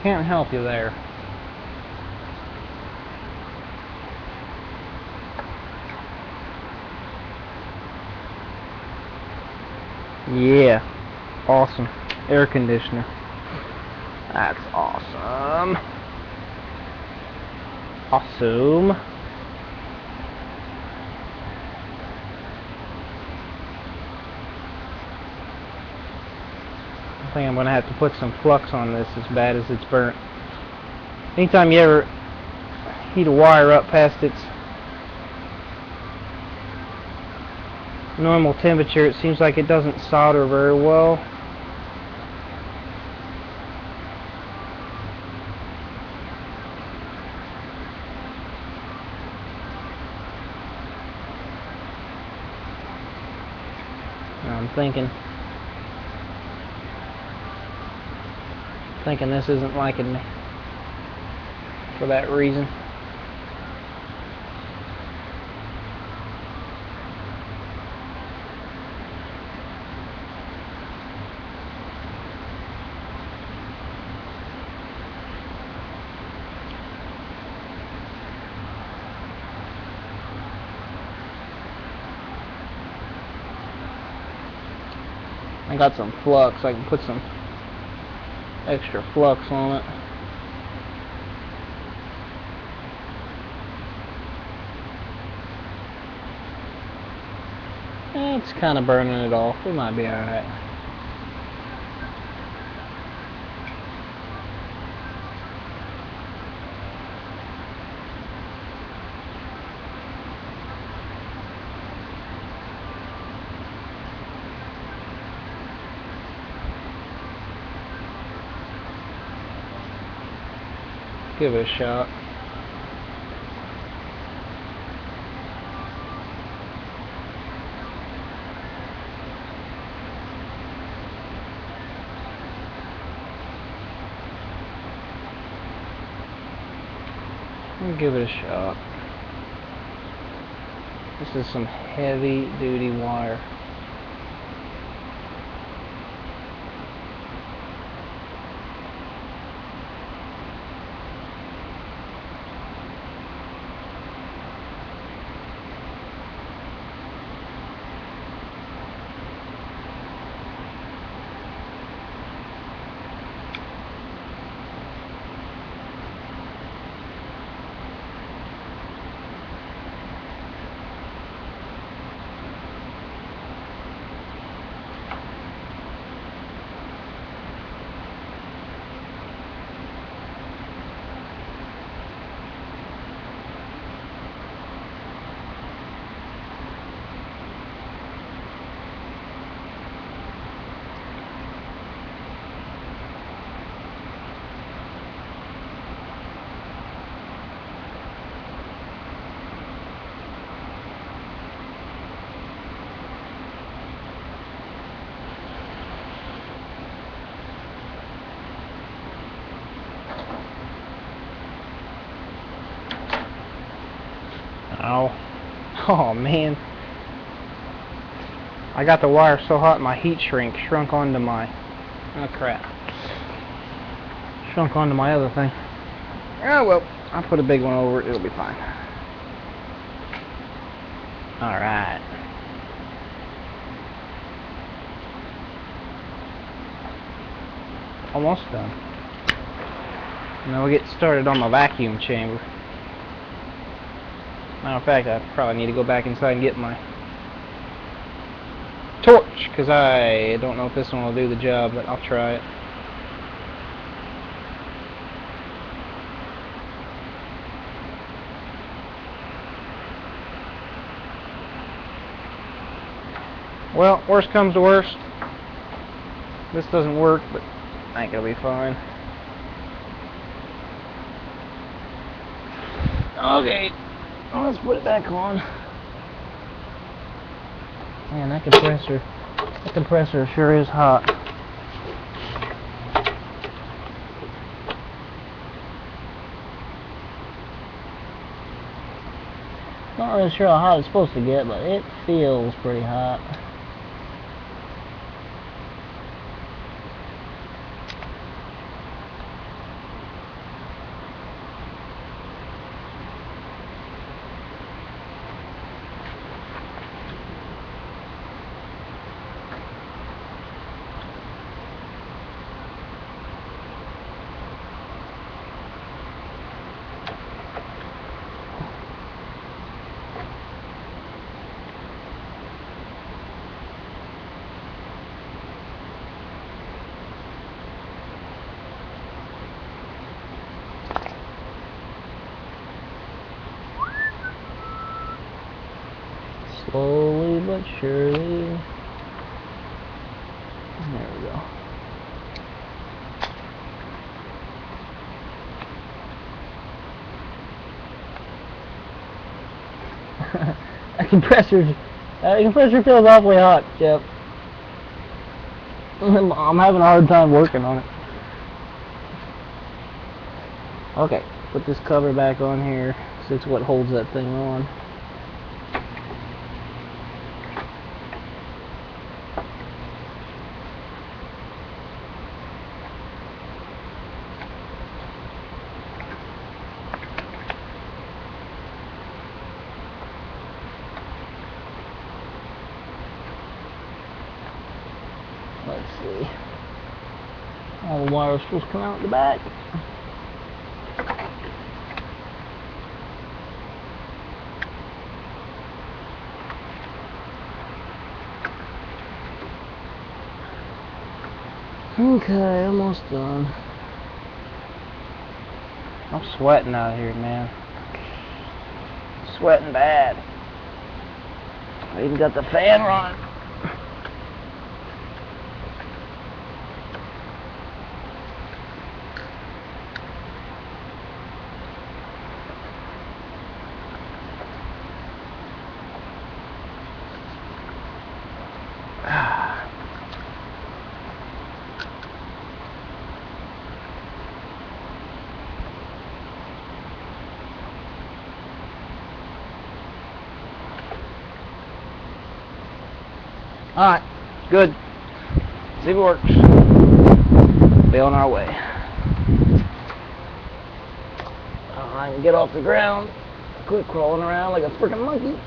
Can't help you there. Yeah, awesome air conditioner. That's awesome. Awesome. I think I'm going to have to put some flux on this as bad as it's burnt. Anytime you ever heat a wire up past its normal temperature, it seems like it doesn't solder very well. I'm thinking this isn't liking me. for that reason. I got some flux. I can put some extra flux on it. It's kind of burning it off. We might be alright. Give it a shot. Give it a shot. This is some heavy duty wire. Ow. Oh man. I got the wire so hot my heat shrunk onto my... Oh crap. Shrunk onto my other thing. Oh well, I'll put a big one over it, it'll be fine. Alright. Almost done. Now we'll get started on my vacuum chamber. Matter of fact, I probably need to go back inside and get my torch, because I don't know if this one will do the job, but I'll try it. Well, worst comes to worst. This doesn't work, but I think it'll be fine. Okay. Let's put it back on. Man, that compressor sure is hot. Not really sure how hot it's supposed to get, but it feels pretty hot. Slowly but surely. There we go. That compressor feels awfully hot, Jeff. I'm having a hard time working on it. Okay. put this cover back on here, so it's what holds that thing on. Let's see. All the wires supposed to come out the back. Okay, almost done. I'm sweating out here, man. Sweating bad. I even got the fan running. Alright, good. See if it works. Be on our way. I can get off the ground. Quit crawling around like a freaking monkey.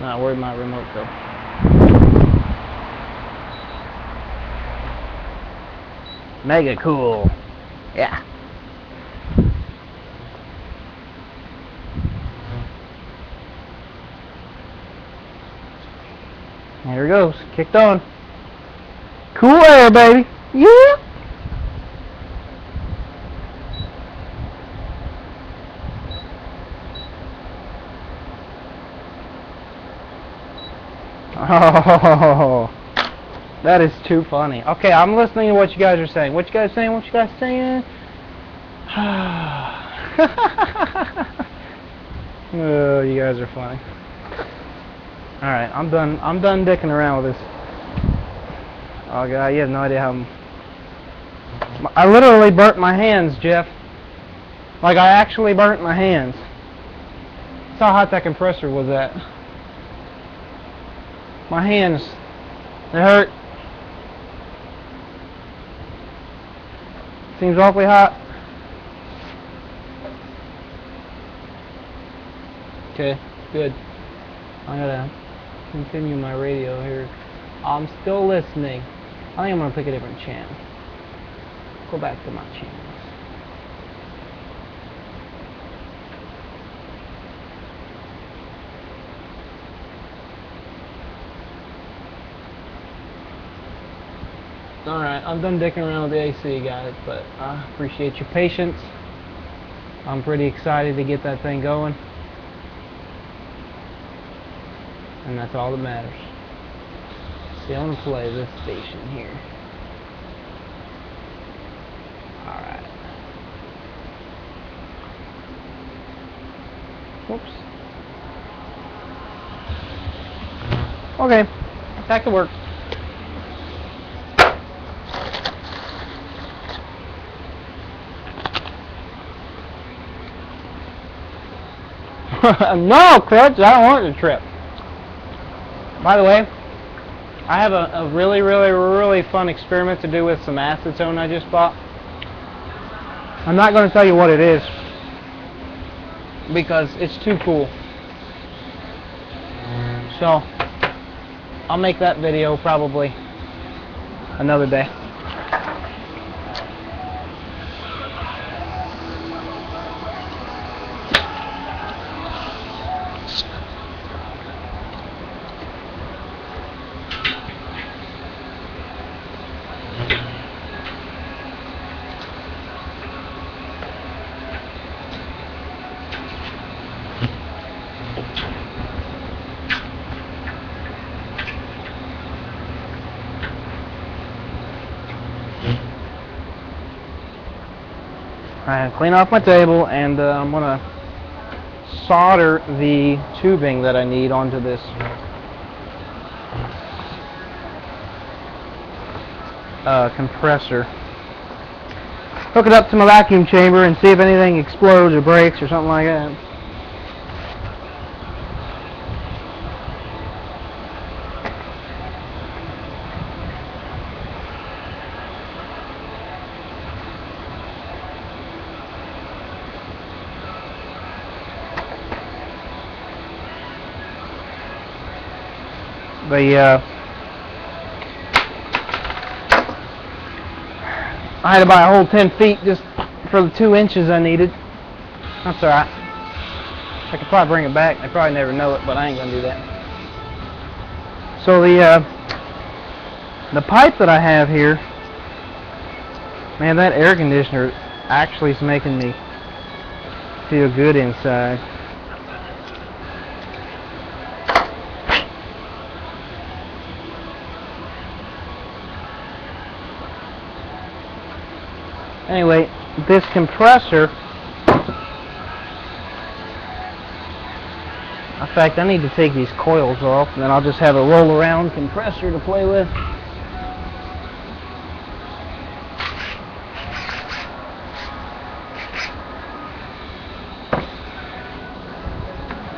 Nah, where'd my remote go? Mega cool. Yeah. There it goes. Kicked on. Cool air, baby. Yeah. Oh, that is too funny. Okay, I'm listening to what you guys are saying. What you guys saying? What you guys saying? Oh, you guys are funny. Alright, I'm done dicking around with this. Oh god, you have no idea how I literally burnt my hands, Jeff. Like, I actually burnt my hands. That's how hot that compressor was at. My hands, they hurt. Seems awfully hot. Okay, good. I gotta continue my radio here. I'm still listening. I think I'm gonna pick a different channel. Go back to my channels. Alright, I'm done dicking around with the AC, guys, but I appreciate your patience. I'm pretty excited to get that thing going. And that's all that matters. See, I'm gonna play this station here. Alright. Whoops. Okay, back to work. No, Chris, I don't want to trip. By the way, I have a really fun experiment to do with some acetone I just bought. I'm not going to tell you what it is because it's too cool. So, I'll make that video probably another day. Alright, clean off my table, and I'm going to solder the tubing that I need onto this. compressor. Hook it up to my vacuum chamber and see if anything explodes or breaks or something like that. I had to buy a whole 10 feet just for the 2 inches I needed. That's alright. I could probably bring it back. They probably never know it, but I ain't gonna do that. So the pipe that I have here, man, that air conditioner actually is making me feel good inside. Anyway, this compressor, in fact, I need to take these coils off, and then I'll just have a roll-around compressor to play with.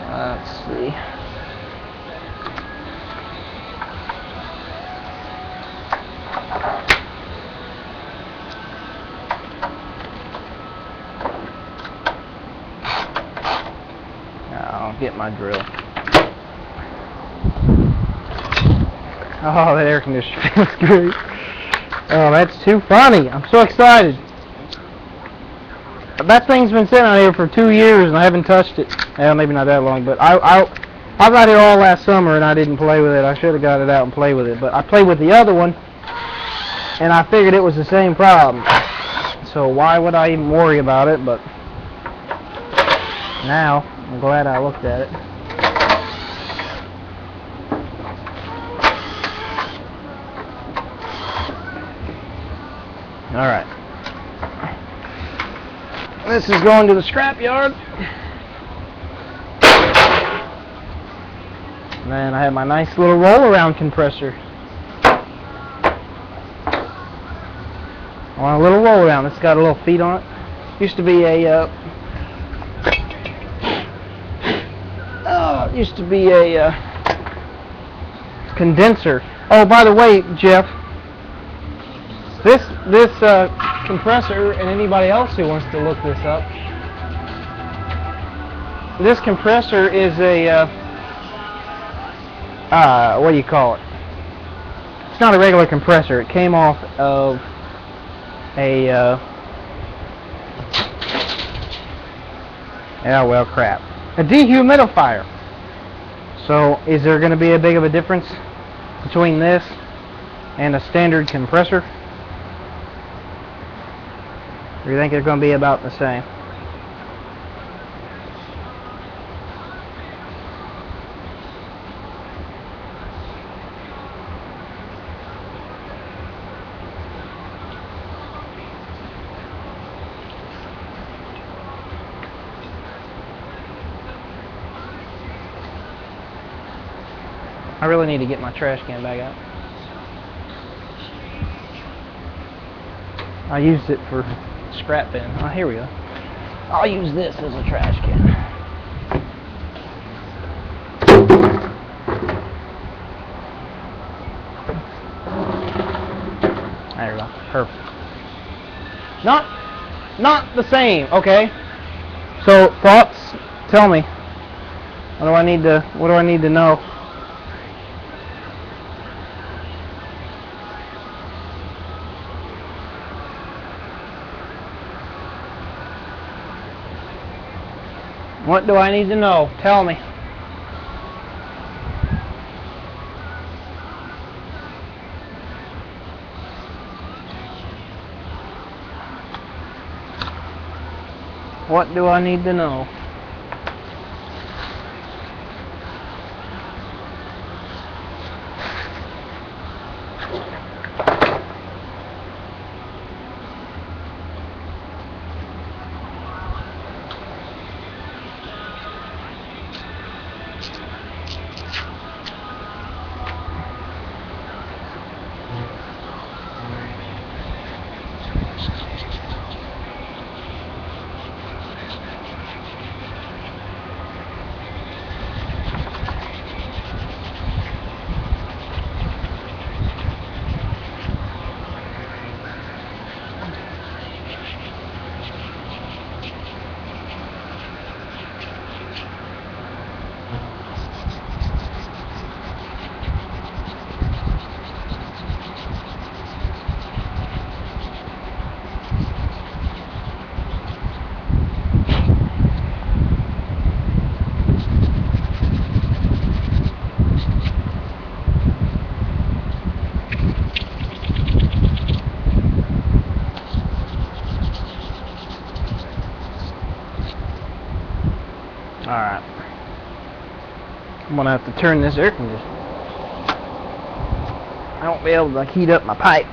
Let's see. I'll get my drill. Oh, that air conditioner feels great. Oh, that's too funny. I'm so excited. That thing's been sitting out here for 2 years and I haven't touched it. Well, maybe not that long, but I got it all last summer and I didn't play with it. I should have got it out and played with it, but I played with the other one and I figured it was the same problem. So why would I even worry about it? But now I'm glad I looked at it. Alright. This is going to the scrap yard. And then I have my nice little roll-around compressor. I want a little roll-around. It's got a little feet on it. Used to be a condenser. Oh, by the way, Jeff, this compressor, and anybody else who wants to look this up, this compressor is a what do you call it? It's not a regular compressor. It came off of a a dehumidifier. So is there going to be a big of a difference between this and a standard compressor? Or do you think they're going to be about the same? I really need to get my trash can bag out. I used it for scrap bin. Oh, here we go. I'll use this as a trash can. There we go. Perfect. Not the same. Okay. So thoughts? Tell me. What do I need to know? What do I need to know? Tell me. What do I need to know? Alright. I'm gonna have to turn this air conditioner. I won't be able to heat up my pipe.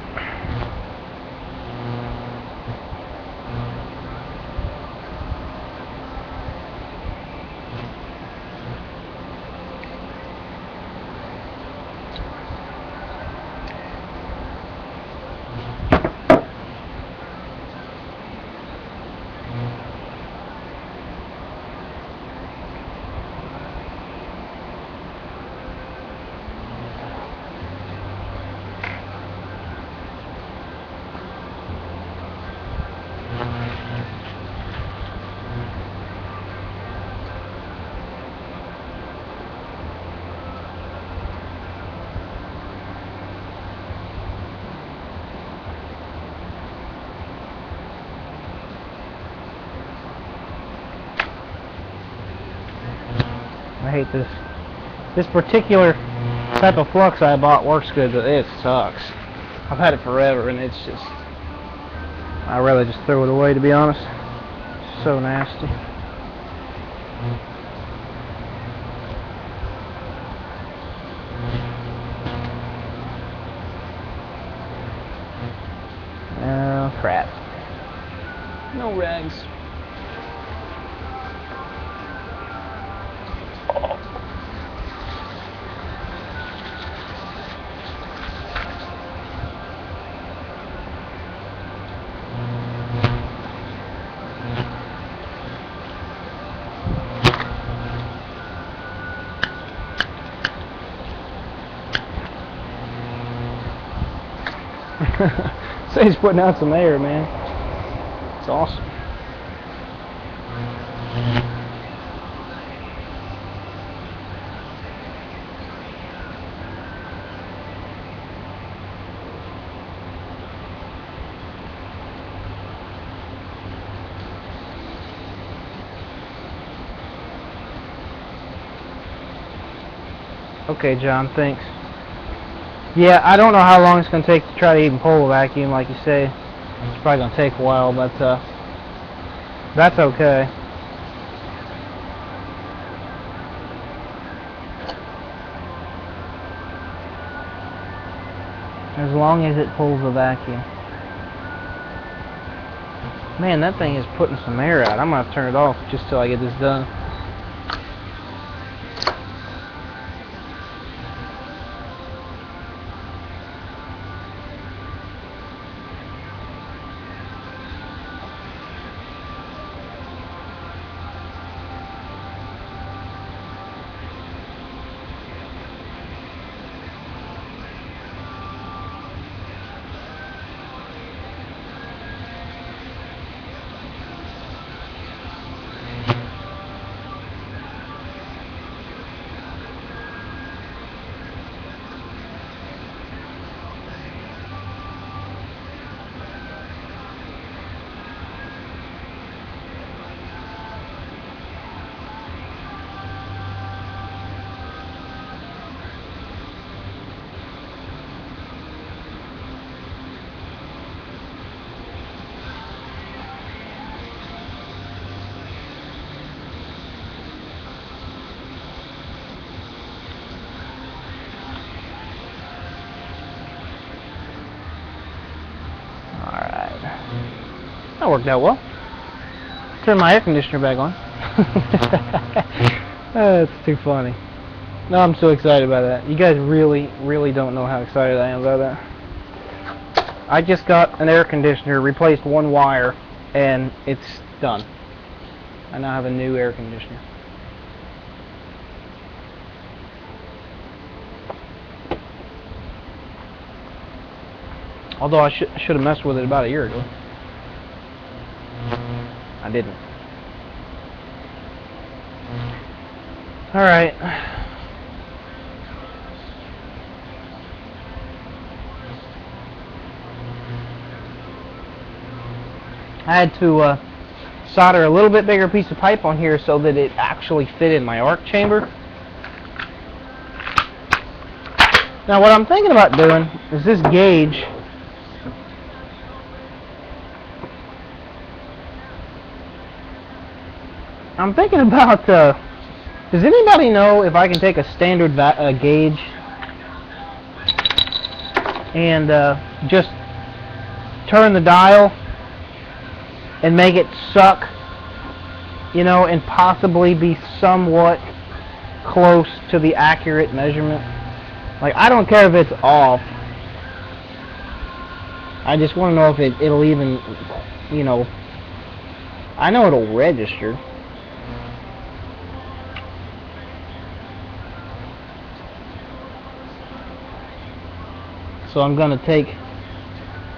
I hate this. This particular type of flux I bought works good, but it sucks. I've had it forever, and it's just... I'd rather just throw it away, to be honest. It's so nasty. Oh, crap. No rags. So he's putting out some air, man. It's awesome. Okay, John, thanks. Yeah, I don't know how long it's going to take to try to even pull a vacuum, like you say. It's probably going to take a while, but that's okay. As long as it pulls a vacuum. Man, that thing is putting some air out. I'm going to have to turn it off just till I get this done. That worked out well. Turn my air conditioner back on. That's too funny. No, I'm so excited about that. You guys really, really don't know how excited I am about that. I just got an air conditioner, replaced one wire, and it's done. I now have a new air conditioner. Although I should have messed with it about a year ago. I didn't. Alright. I had to solder a little bit bigger piece of pipe on here so that it actually fit in my arc chamber. Now what I'm thinking about doing is this gauge. I'm thinking about Does anybody know if I can take a standard gauge and just turn the dial and make it suck, you know, and possibly be somewhat close to the accurate measurement? Like, I don't care if it's off. I just want to know if it'll even, you know, I know it'll register. So I'm going to take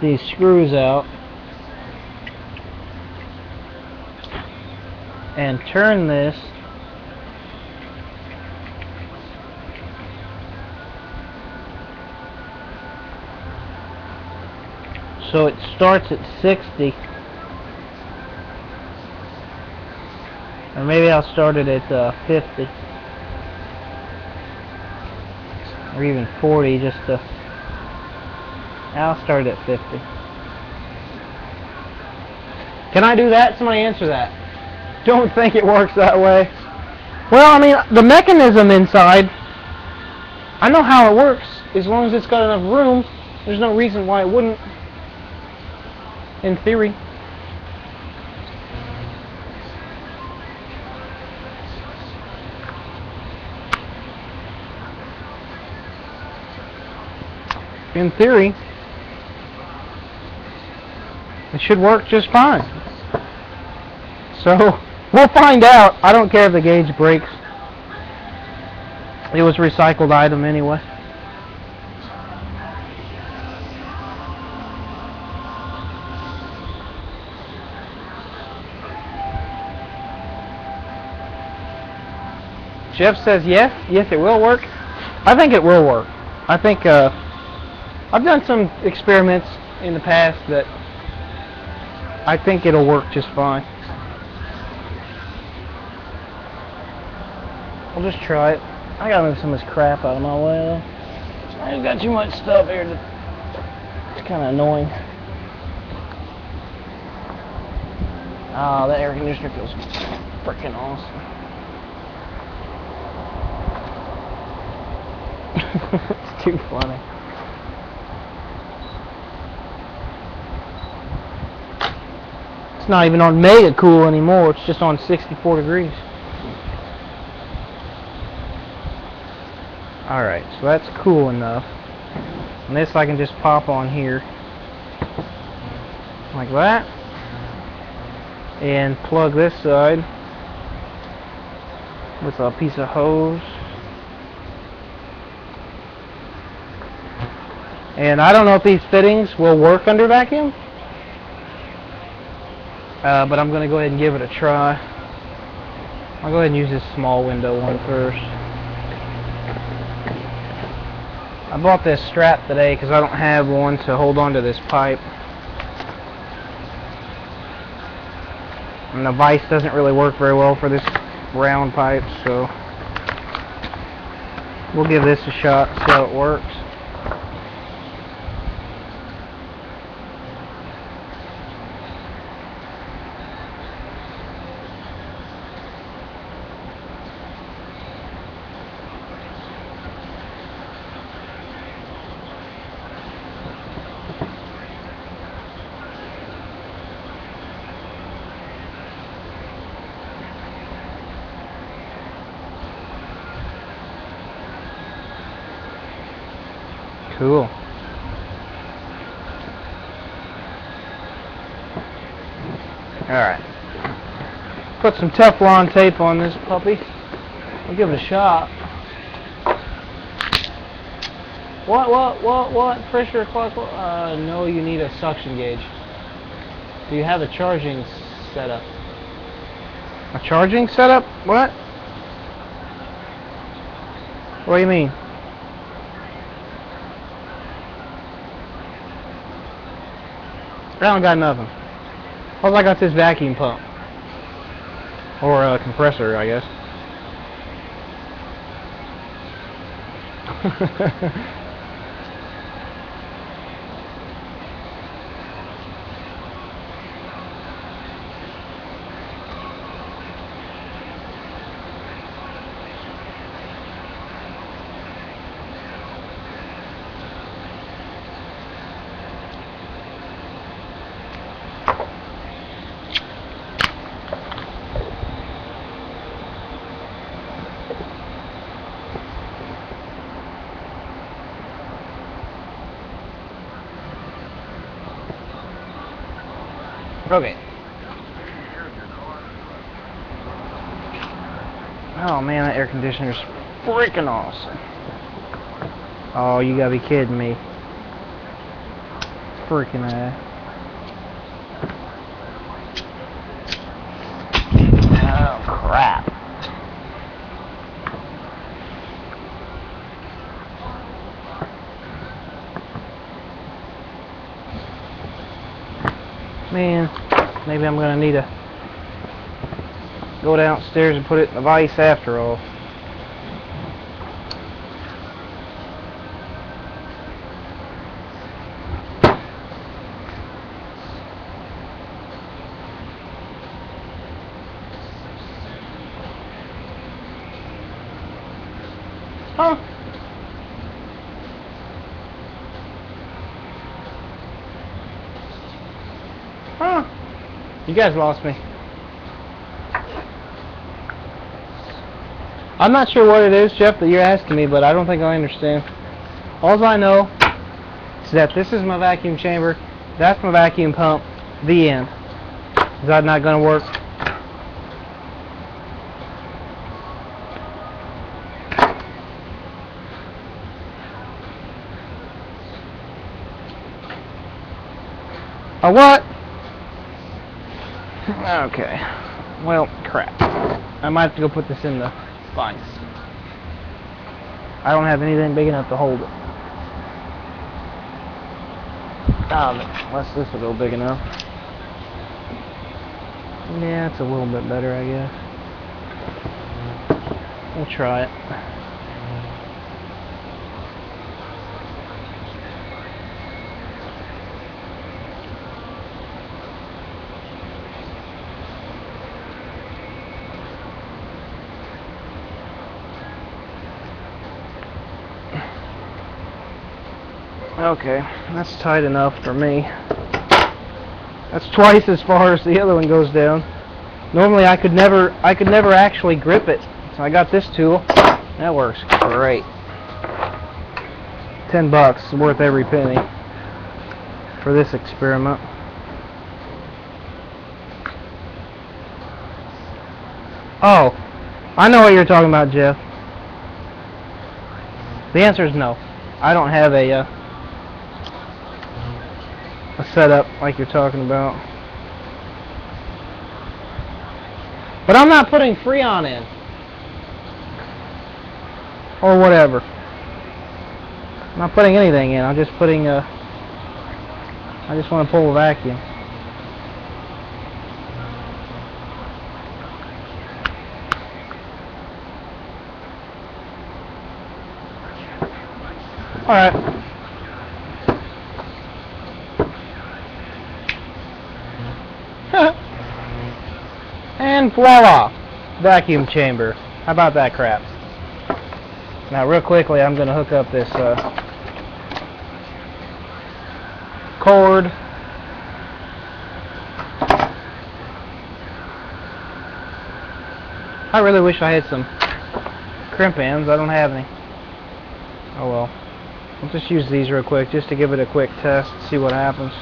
these screws out and turn this so it starts at 60. Or maybe I'll start it at 50. Or even 40 just to... I'll start it at 50. Can I do that? Somebody answer that. Don't think it works that way. Well, I mean, the mechanism inside, I know how it works. As long as it's got enough room, there's no reason why it wouldn't. In theory. In theory, it should work just fine. So, we'll find out. I don't care if the gauge breaks. It was a recycled item anyway. Jeff says yes. Yes, it will work. I think it will work. I think I've done some experiments in the past that I think it'll work just fine. I'll just try it. I gotta move some of this crap out of my way though. I just got too much stuff here that it's kinda annoying. Ah, that air conditioner feels freaking awesome. It's too funny. It's not even on mega cool anymore, it's just on 64 degrees. Alright, so that's cool enough. And this I can just pop on here. Like that. And plug this side with a piece of hose. And I don't know if these fittings will work under vacuum. But I'm going to go ahead and give it a try. I'll go ahead and use this small window one first. I bought this strap today because I don't have one to hold on to this pipe. And the vise doesn't really work very well for this round pipe, so we'll give this a shot, see how it works. Cool. Alright. Put some Teflon tape on this puppy. We'll give it a shot. What? Pressure clock? No, you need a suction gauge. Do you have a charging setup? A charging setup? What? What do you mean? I don't got nothing. All I got this vacuum pump. Or a compressor, I guess. Okay. Oh man, that air conditioner's freaking awesome. Oh, you gotta be kidding me. Freaking Oh crap. Man, maybe I'm gonna need to go downstairs and put it in the vise after all. Huh? Huh? You guys lost me. I'm not sure what it is, Jeff, that you're asking me, but I don't think I understand. All I know is that this is my vacuum chamber, that's my vacuum pump, the end. Is that not going to work? A what? Okay. Well, crap. I might have to go put this in the vise. I don't have anything big enough to hold it. Unless this will go big enough. Yeah, it's a little bit better, I guess. We'll try it. Okay, that's tight enough for me. That's twice as far as the other one goes down. Normally I could never actually grip it. So I got this tool. That works great. $10 worth every penny for this experiment. Oh, I know what you're talking about, Jeff. The answer is no. I don't have a setup like you're talking about. But I'm not putting Freon in. Or whatever. I'm not putting anything in. I'm just putting I just want to pull a vacuum. Alright. And voila! Vacuum chamber. How about that crap? Now real quickly I'm going to hook up this cord. I really wish I had some crimp ends. I don't have any. Oh well. I'll just use these real quick just to give it a quick test, see what happens.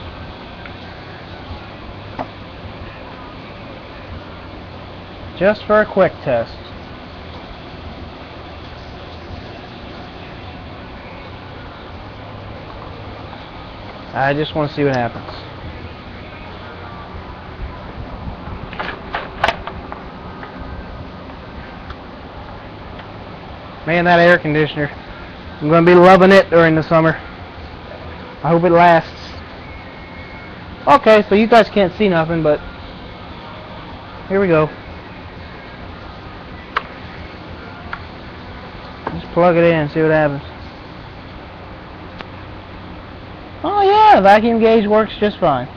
Just for a quick test. I just want to see what happens. Man, that air conditioner. I'm going to be loving it during the summer. I hope it lasts. Okay, so you guys can't see nothing, but here we go. Just plug it in, see what happens. Oh yeah, vacuum gauge works just fine.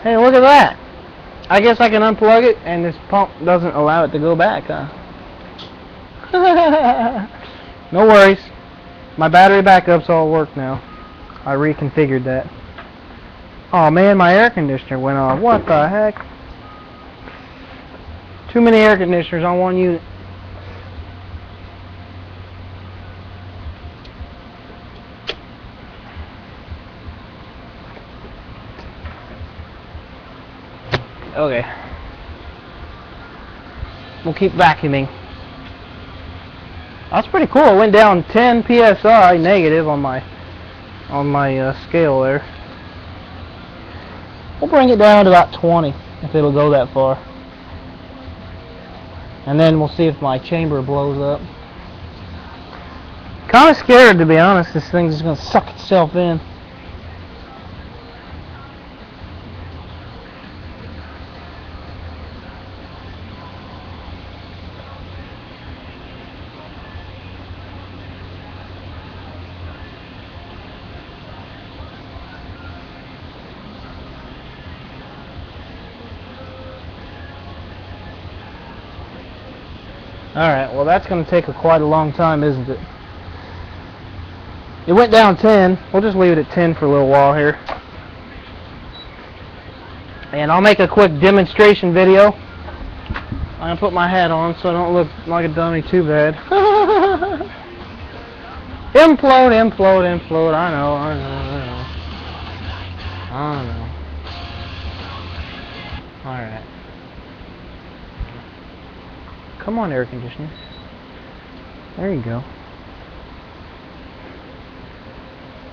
Hey, look at that. I guess I can unplug it and this pump doesn't allow it to go back, huh? No worries. My battery backups all work now. I reconfigured that. Oh man, my air conditioner went off. What the heck? Too many air conditioners on one unit. Okay. We'll keep vacuuming. That's pretty cool. It went down 10 psi negative on my scale there. We'll bring it down to about 20 if it'll go that far. And then we'll see if my chamber blows up. Kind of scared, to be honest. This thing's just going to suck itself in. Alright, well that's going to take quite a long time, isn't it? It went down 10. We'll just leave it at 10 for a little while here. And I'll make a quick demonstration video. I'm going to put my hat on so I don't look like a dummy too bad. Implode, implode, implode. I know. Alright. Come on, air conditioner. There you go.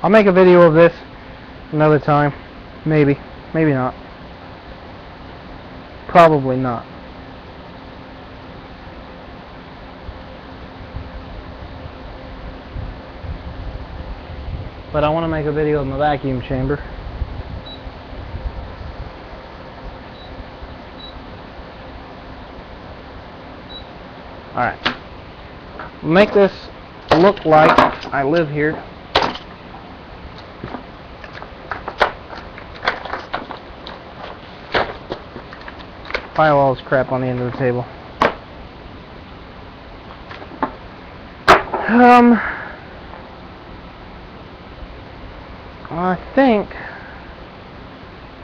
I'll make a video of this another time. Maybe. Maybe not. Probably not. But I want to make a video of my vacuum chamber. Alright. Make this look like I live here. Pile all this crap on the end of the table. I think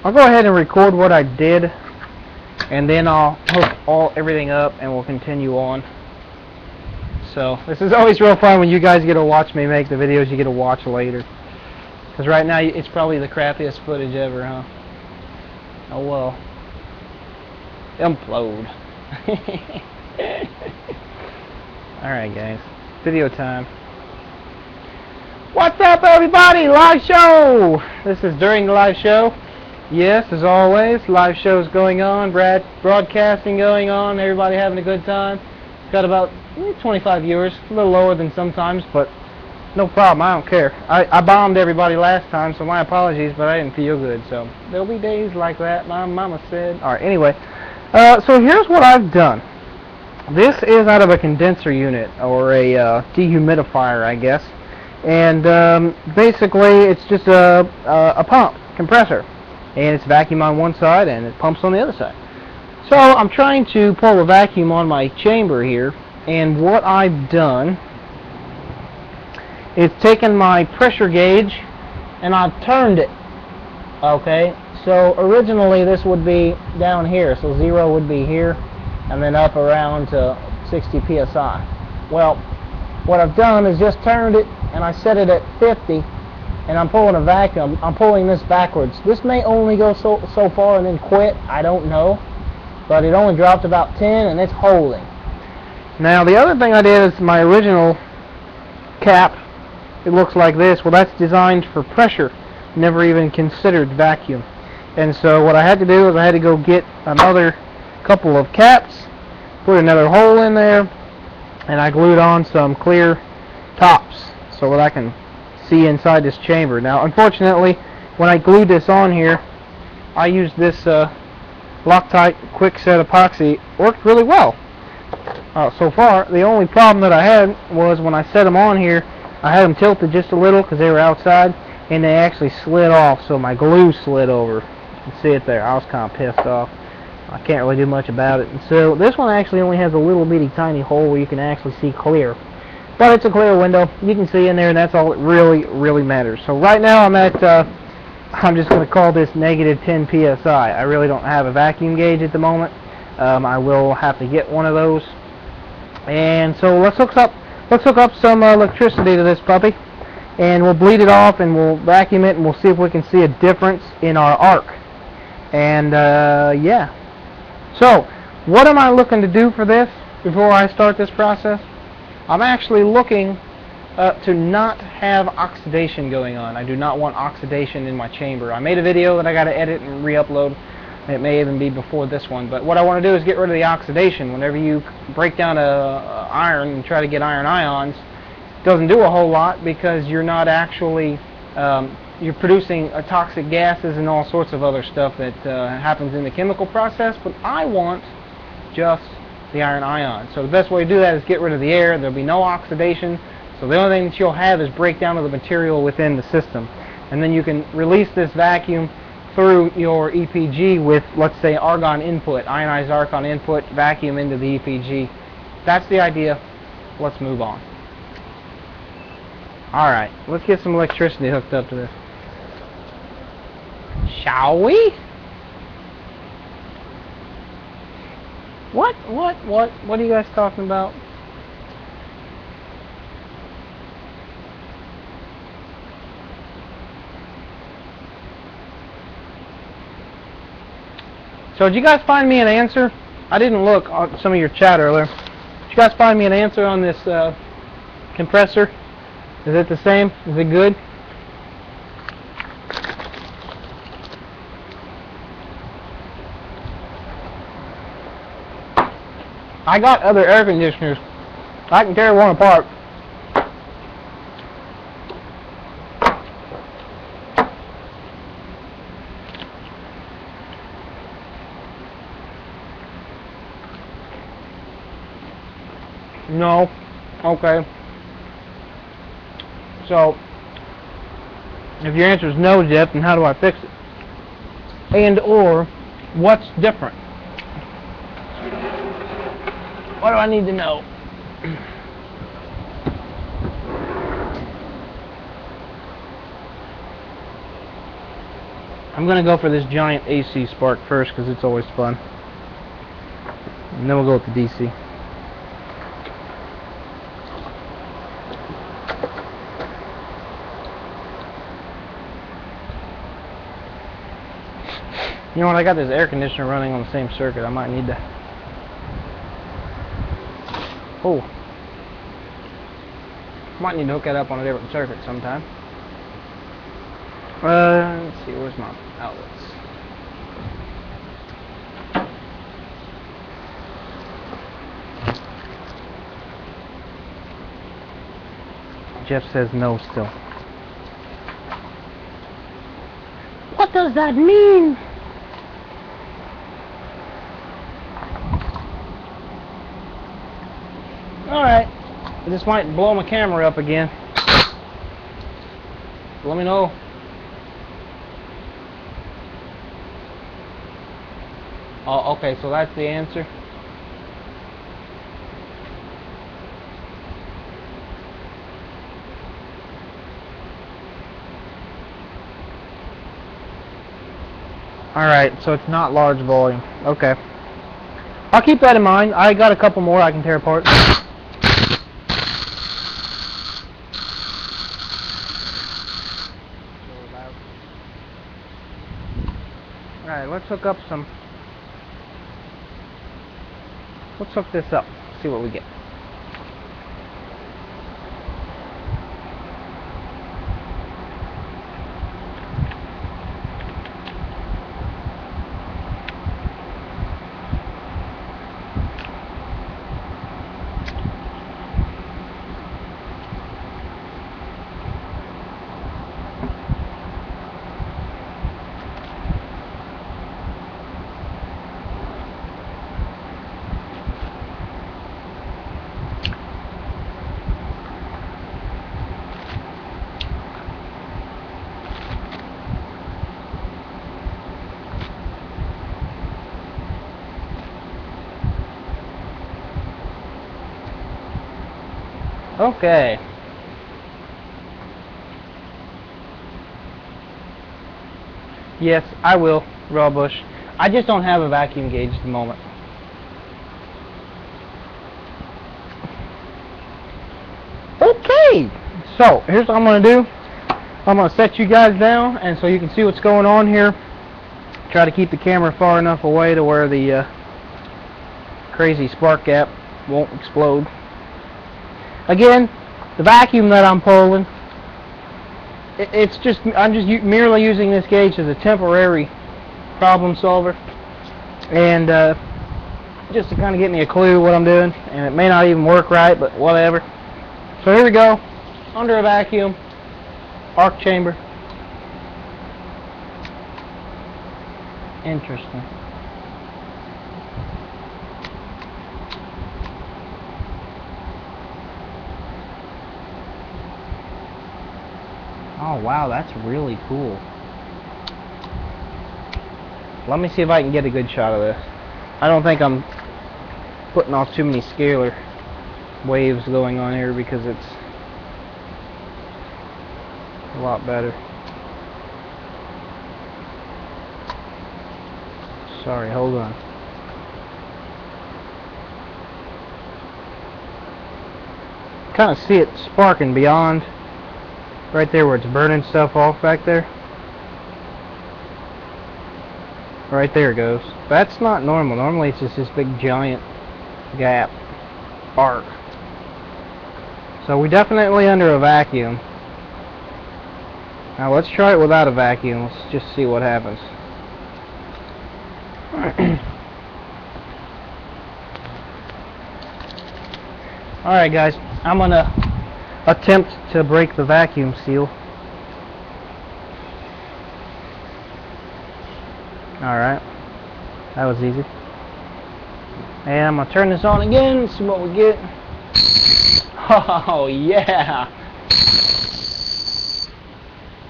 I'll go ahead and record what I did, and then I'll hook everything up and we'll continue on. So this is always real fun when you guys get to watch me make the videos you get to watch later. Because right now it's probably the crappiest footage ever, huh? Oh well. Implode. Alright guys, video time. What's up everybody? Live show! This is during the live show. Yes, as always, live shows going on, broadcasting going on, everybody having a good time. Got about 25 viewers, a little lower than sometimes, but no problem, I don't care. I bombed everybody last time, so my apologies, but I didn't feel good, so there'll be days like that, my mama said. Alright, anyway, so here's what I've done. This is out of a condenser unit, or a dehumidifier, I guess. And basically, it's just a pump, compressor. And it's vacuum on one side, and it pumps on the other side. So I'm trying to pull a vacuum on my chamber here, and what I've done is taken my pressure gauge and I've turned it. Okay, so originally this would be down here, so 0 would be here, and then up around to 60 psi. Well, what I've done is just turned it, and I set it at 50, and I'm pulling a vacuum. I'm pulling this backwards. This may only go so far and then quit, I don't know. But it only dropped about 10 and it's holding. Now the other thing I did is my original cap, it looks like this. Well, that's designed for pressure, never even considered vacuum. And so what I had to do is I had to go get another couple of caps, put another hole in there, and I glued on some clear tops so that I can see inside this chamber. Now unfortunately, when I glued this on here, I used this Loctite quick set epoxy. Worked really well so far. The only problem that I had was when I set them on here, I had them tilted just a little because they were outside, and they actually slid off, so my glue slid over. You can see it there. I was kind of pissed off. I can't really do much about it. And so this one actually only has a little bitty tiny hole where you can actually see clear, but it's a clear window. You can see in there, and that's all that really matters. So right now I'm at I'm just going to call this negative 10 psi. I really don't have a vacuum gauge at the moment. I will have to get one of those. And so let's hook up some electricity to this puppy, and we'll bleed it off, and we'll vacuum it, and we'll see if we can see a difference in our arc. And yeah, So, what am I looking to do for this before I start this process? I'm actually looking to not have oxidation going on. I do not want oxidation in my chamber. I made a video that I got to edit and re-upload. It may even be before this one, but what I want to do is get rid of the oxidation. Whenever you break down a iron and try to get iron ions, it doesn't do a whole lot because you're not actually you're producing toxic gases and all sorts of other stuff that happens in the chemical process. But I want just the iron ions. So the best way to do that is get rid of the air. There'll be no oxidation. So the only thing that you'll have is breakdown of the material within the system. And then you can release this vacuum through your EPG with, let's say, argon input, ionized argon input, vacuum into the EPG. That's the idea. Let's move on. Alright, let's get some electricity hooked up to this. Shall we? What are you guys talking about? So did you guys find me an answer? I didn't look on some of your chat earlier. Did you guys find me an answer on this compressor? Is it the same? Is it good? I got other air conditioners. I can tear one apart. No. Okay. So, if your answer is no, Jeff, then how do I fix it? And or, what's different? What do I need to know? I'm going to go for this giant AC spark first because it's always fun. And then we'll go with the DC. You know what, I got this air conditioner running on the same circuit. I might need to... Oh. Might need to hook that up on a different circuit sometime. Let's see, where's my outlets? Jeff says no still. What does that mean? Alright, this might blow my camera up again. Let me know. Oh, okay, so that's the answer. Alright, so it's not large volume. Okay. I'll keep that in mind. I got a couple more I can tear apart. Alright, let's hook up some... Let's hook this up. See what we get. Okay. Yes, I will, Raw Bush. I just don't have a vacuum gauge at the moment. Okay, so here's what I'm going to do. I'm going to set you guys down, and so you can see what's going on here. Try to keep the camera far enough away to where the crazy spark gap won't explode. Again, the vacuum that I'm pulling, I'm just merely using this gauge as a temporary problem solver, and just to kind of get me a clue what I'm doing. And it may not even work right, but whatever. So here we go, under a vacuum, arc chamber. Interesting. Oh wow, that's really cool. Let me see if I can get a good shot of this. I don't think I'm putting off too many scalar waves going on here because it's a lot better. Sorry, hold on. Kind of see it sparking beyond right there where it's burning stuff off back there. Right there it goes. That's not normal. Normally it's just this big giant gap arc. So we're definitely under a vacuum. Now let's try it without a vacuum. Let's just see what happens. Alright guys, I'm gonna attempt to break the vacuum seal. Alright, that was easy. And I'm gonna turn this on again and see what we get. Oh yeah!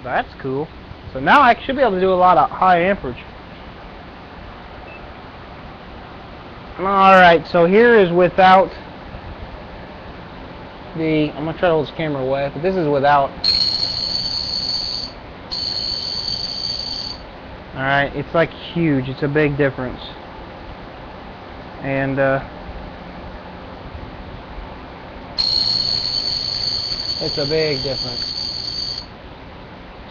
That's cool. So now I should be able to do a lot of high amperage. Alright, so here is without the... I'm going to try to hold this camera away, but this is without. Alright, it's like huge. It's a big difference. And it's a big difference.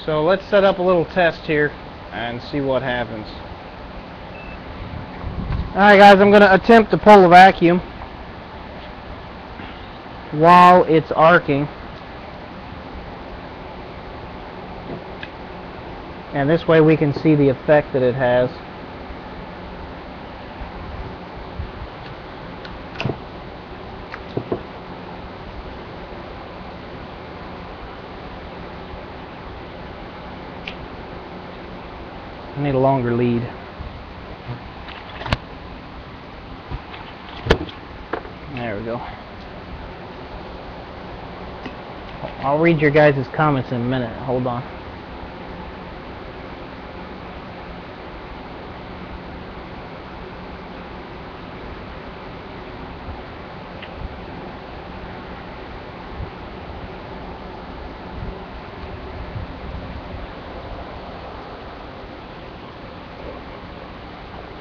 So let's set up a little test here and see what happens. Alright guys, I'm going to attempt to pull the vacuum while it's arcing. And this way we can see the effect that it has. I need a longer lead. There we go. I'll read your guys' comments in a minute. Hold on.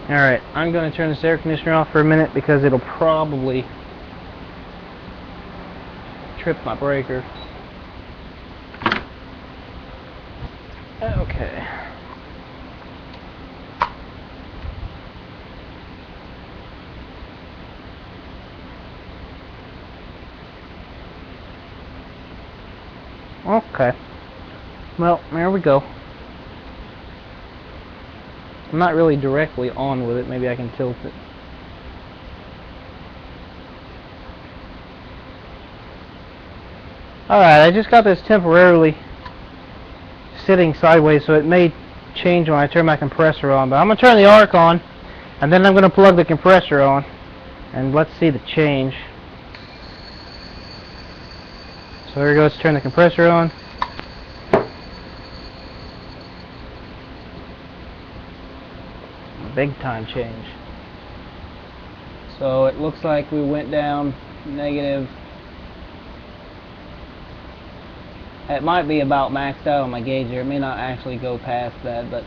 Alright, I'm going to turn this air conditioner off for a minute because it'll probably trip my breaker. Okay. Okay. Well, there we go. I'm not really directly on with it. Maybe I can tilt it. Alright, I just got this temporarily sitting sideways, so it may change when I turn my compressor on. But I'm going to turn the arc on, and then I'm going to plug the compressor on, and let's see the change. So here we go, let's turn the compressor on. Big time change. So it looks like we went down negative. It might be about maxed out on my gauge here. It may not actually go past that, but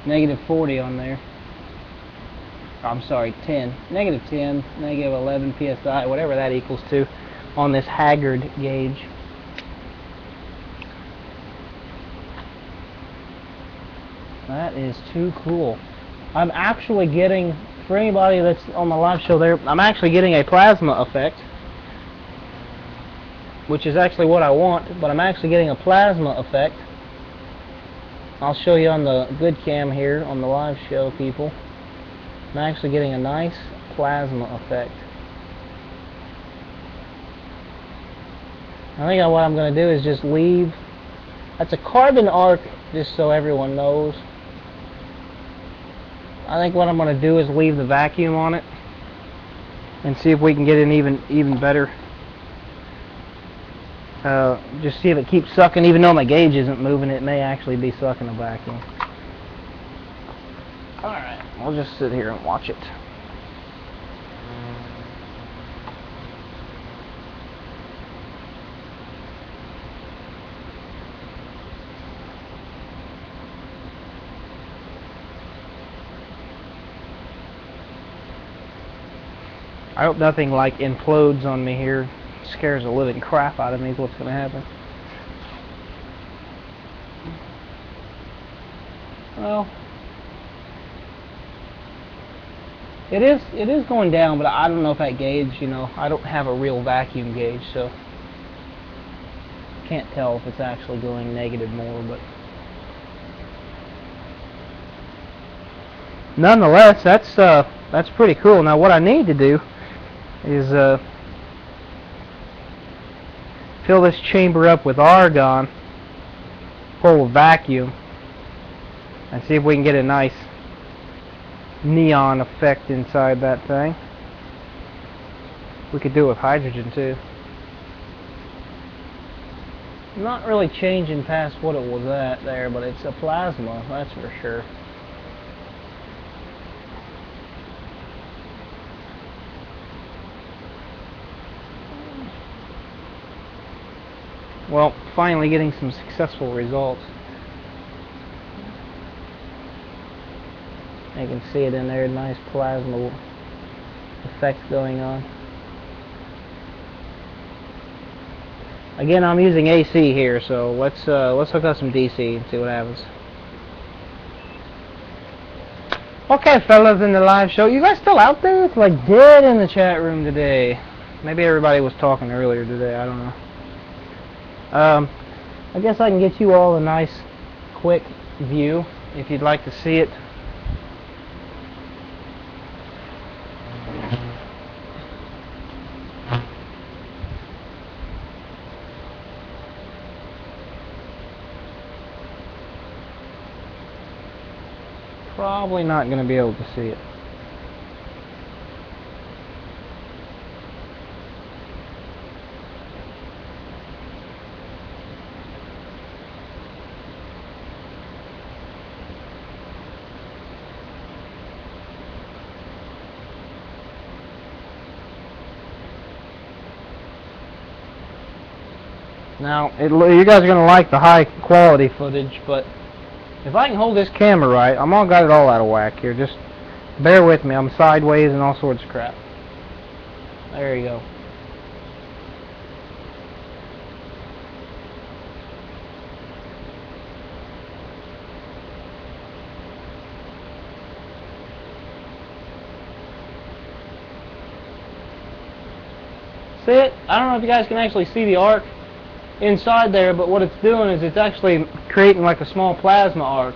negative 40 on there. I'm sorry, 10. Negative 10, negative 11 psi, whatever that equals to, on this Haggard gauge. That is too cool. I'm actually getting for anybody that's on my live show there, I'm actually getting a plasma effect, which is actually what I want, but I'm actually getting a plasma effect. I'll show you on the good cam here on the live show, people. I'm actually getting a nice plasma effect. I think what I'm going to do is just leave. That's a carbon arc, just so everyone knows. I think what I'm going to do is leave the vacuum on it and see if we can get an even better. Just see if it keeps sucking. Even though my gauge isn't moving, it may actually be sucking a vacuum. Alright, we'll just sit here and watch it. I hope nothing like implodes on me here. Scares the living crap out of me is what's going to happen. Well, it is going down, but I don't know if that gauge, you know, I don't have a real vacuum gauge, so can't tell if it's actually going negative more, but nonetheless, that's pretty cool. Now what I need to do is fill this chamber up with argon full of vacuum and see if we can get a nice neon effect inside that thing. We could do it with hydrogen too. Not really changing past what it was at there, but it's a plasma, that's for sure. Well, finally getting some successful results. You can see it in there, nice plasma effect going on. Again, I'm using AC here, so let's hook up some DC and see what happens. Okay, fellas in the live show, you guys still out there? It's like dead in the chat room today. Maybe everybody was talking earlier today, I don't know. I guess I can get you all a nice quick view if you'd like to see it. Probably not going to be able to see it. Now, you guys are going to like the high quality footage, but if I can hold this camera right, I'm all got it all out of whack here. Just bear with me. I'm sideways and all sorts of crap. There you go. See it? I don't know if you guys can actually see the arc inside there, but what it's doing is it's actually creating like a small plasma arc.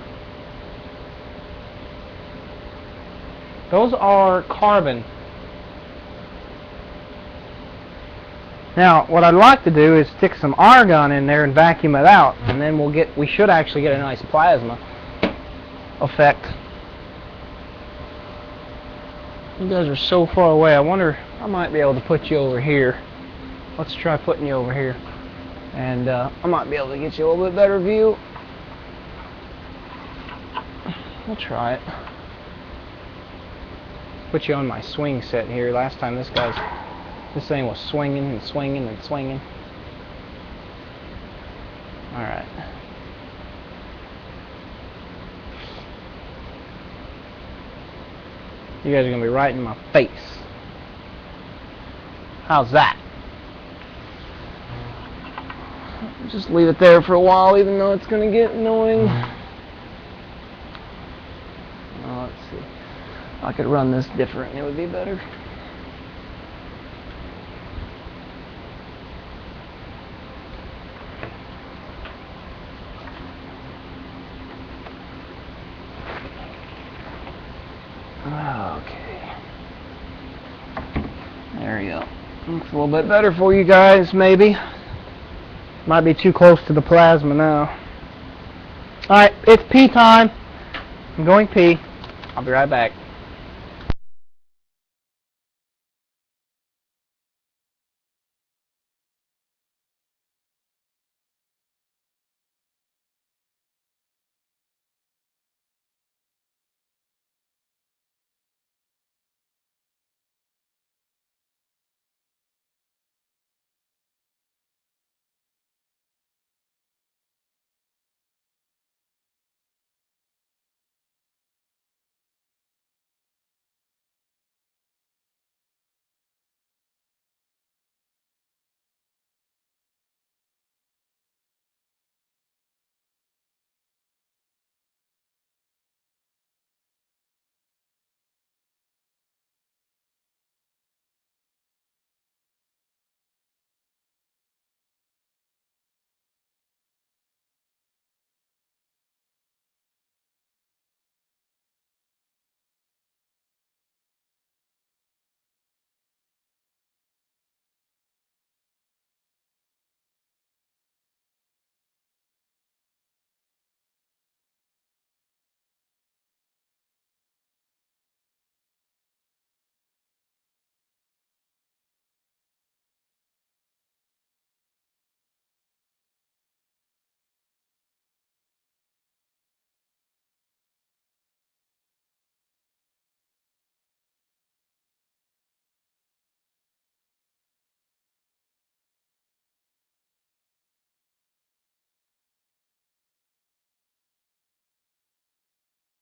Those are carbon. Now, what I'd like to do is stick some argon in there and vacuum it out, and then we should actually get a nice plasma effect. You guys are so far away. I wonder, I might be able to put you over here. Let's try putting you over here. And I might be able to get you a little bit better view. We'll try it. Put you on my swing set here. Last time this thing was swinging and swinging and swinging. Alright. You guys are going to be right in my face. How's that? Just leave it there for a while, even though it's going to get annoying. Oh, let's see. I could run this different, it would be better. Okay. There you go. Looks a little bit better for you guys, maybe. Might be too close to the plasma now. Alright, it's pee time. I'm going pee. I'll be right back.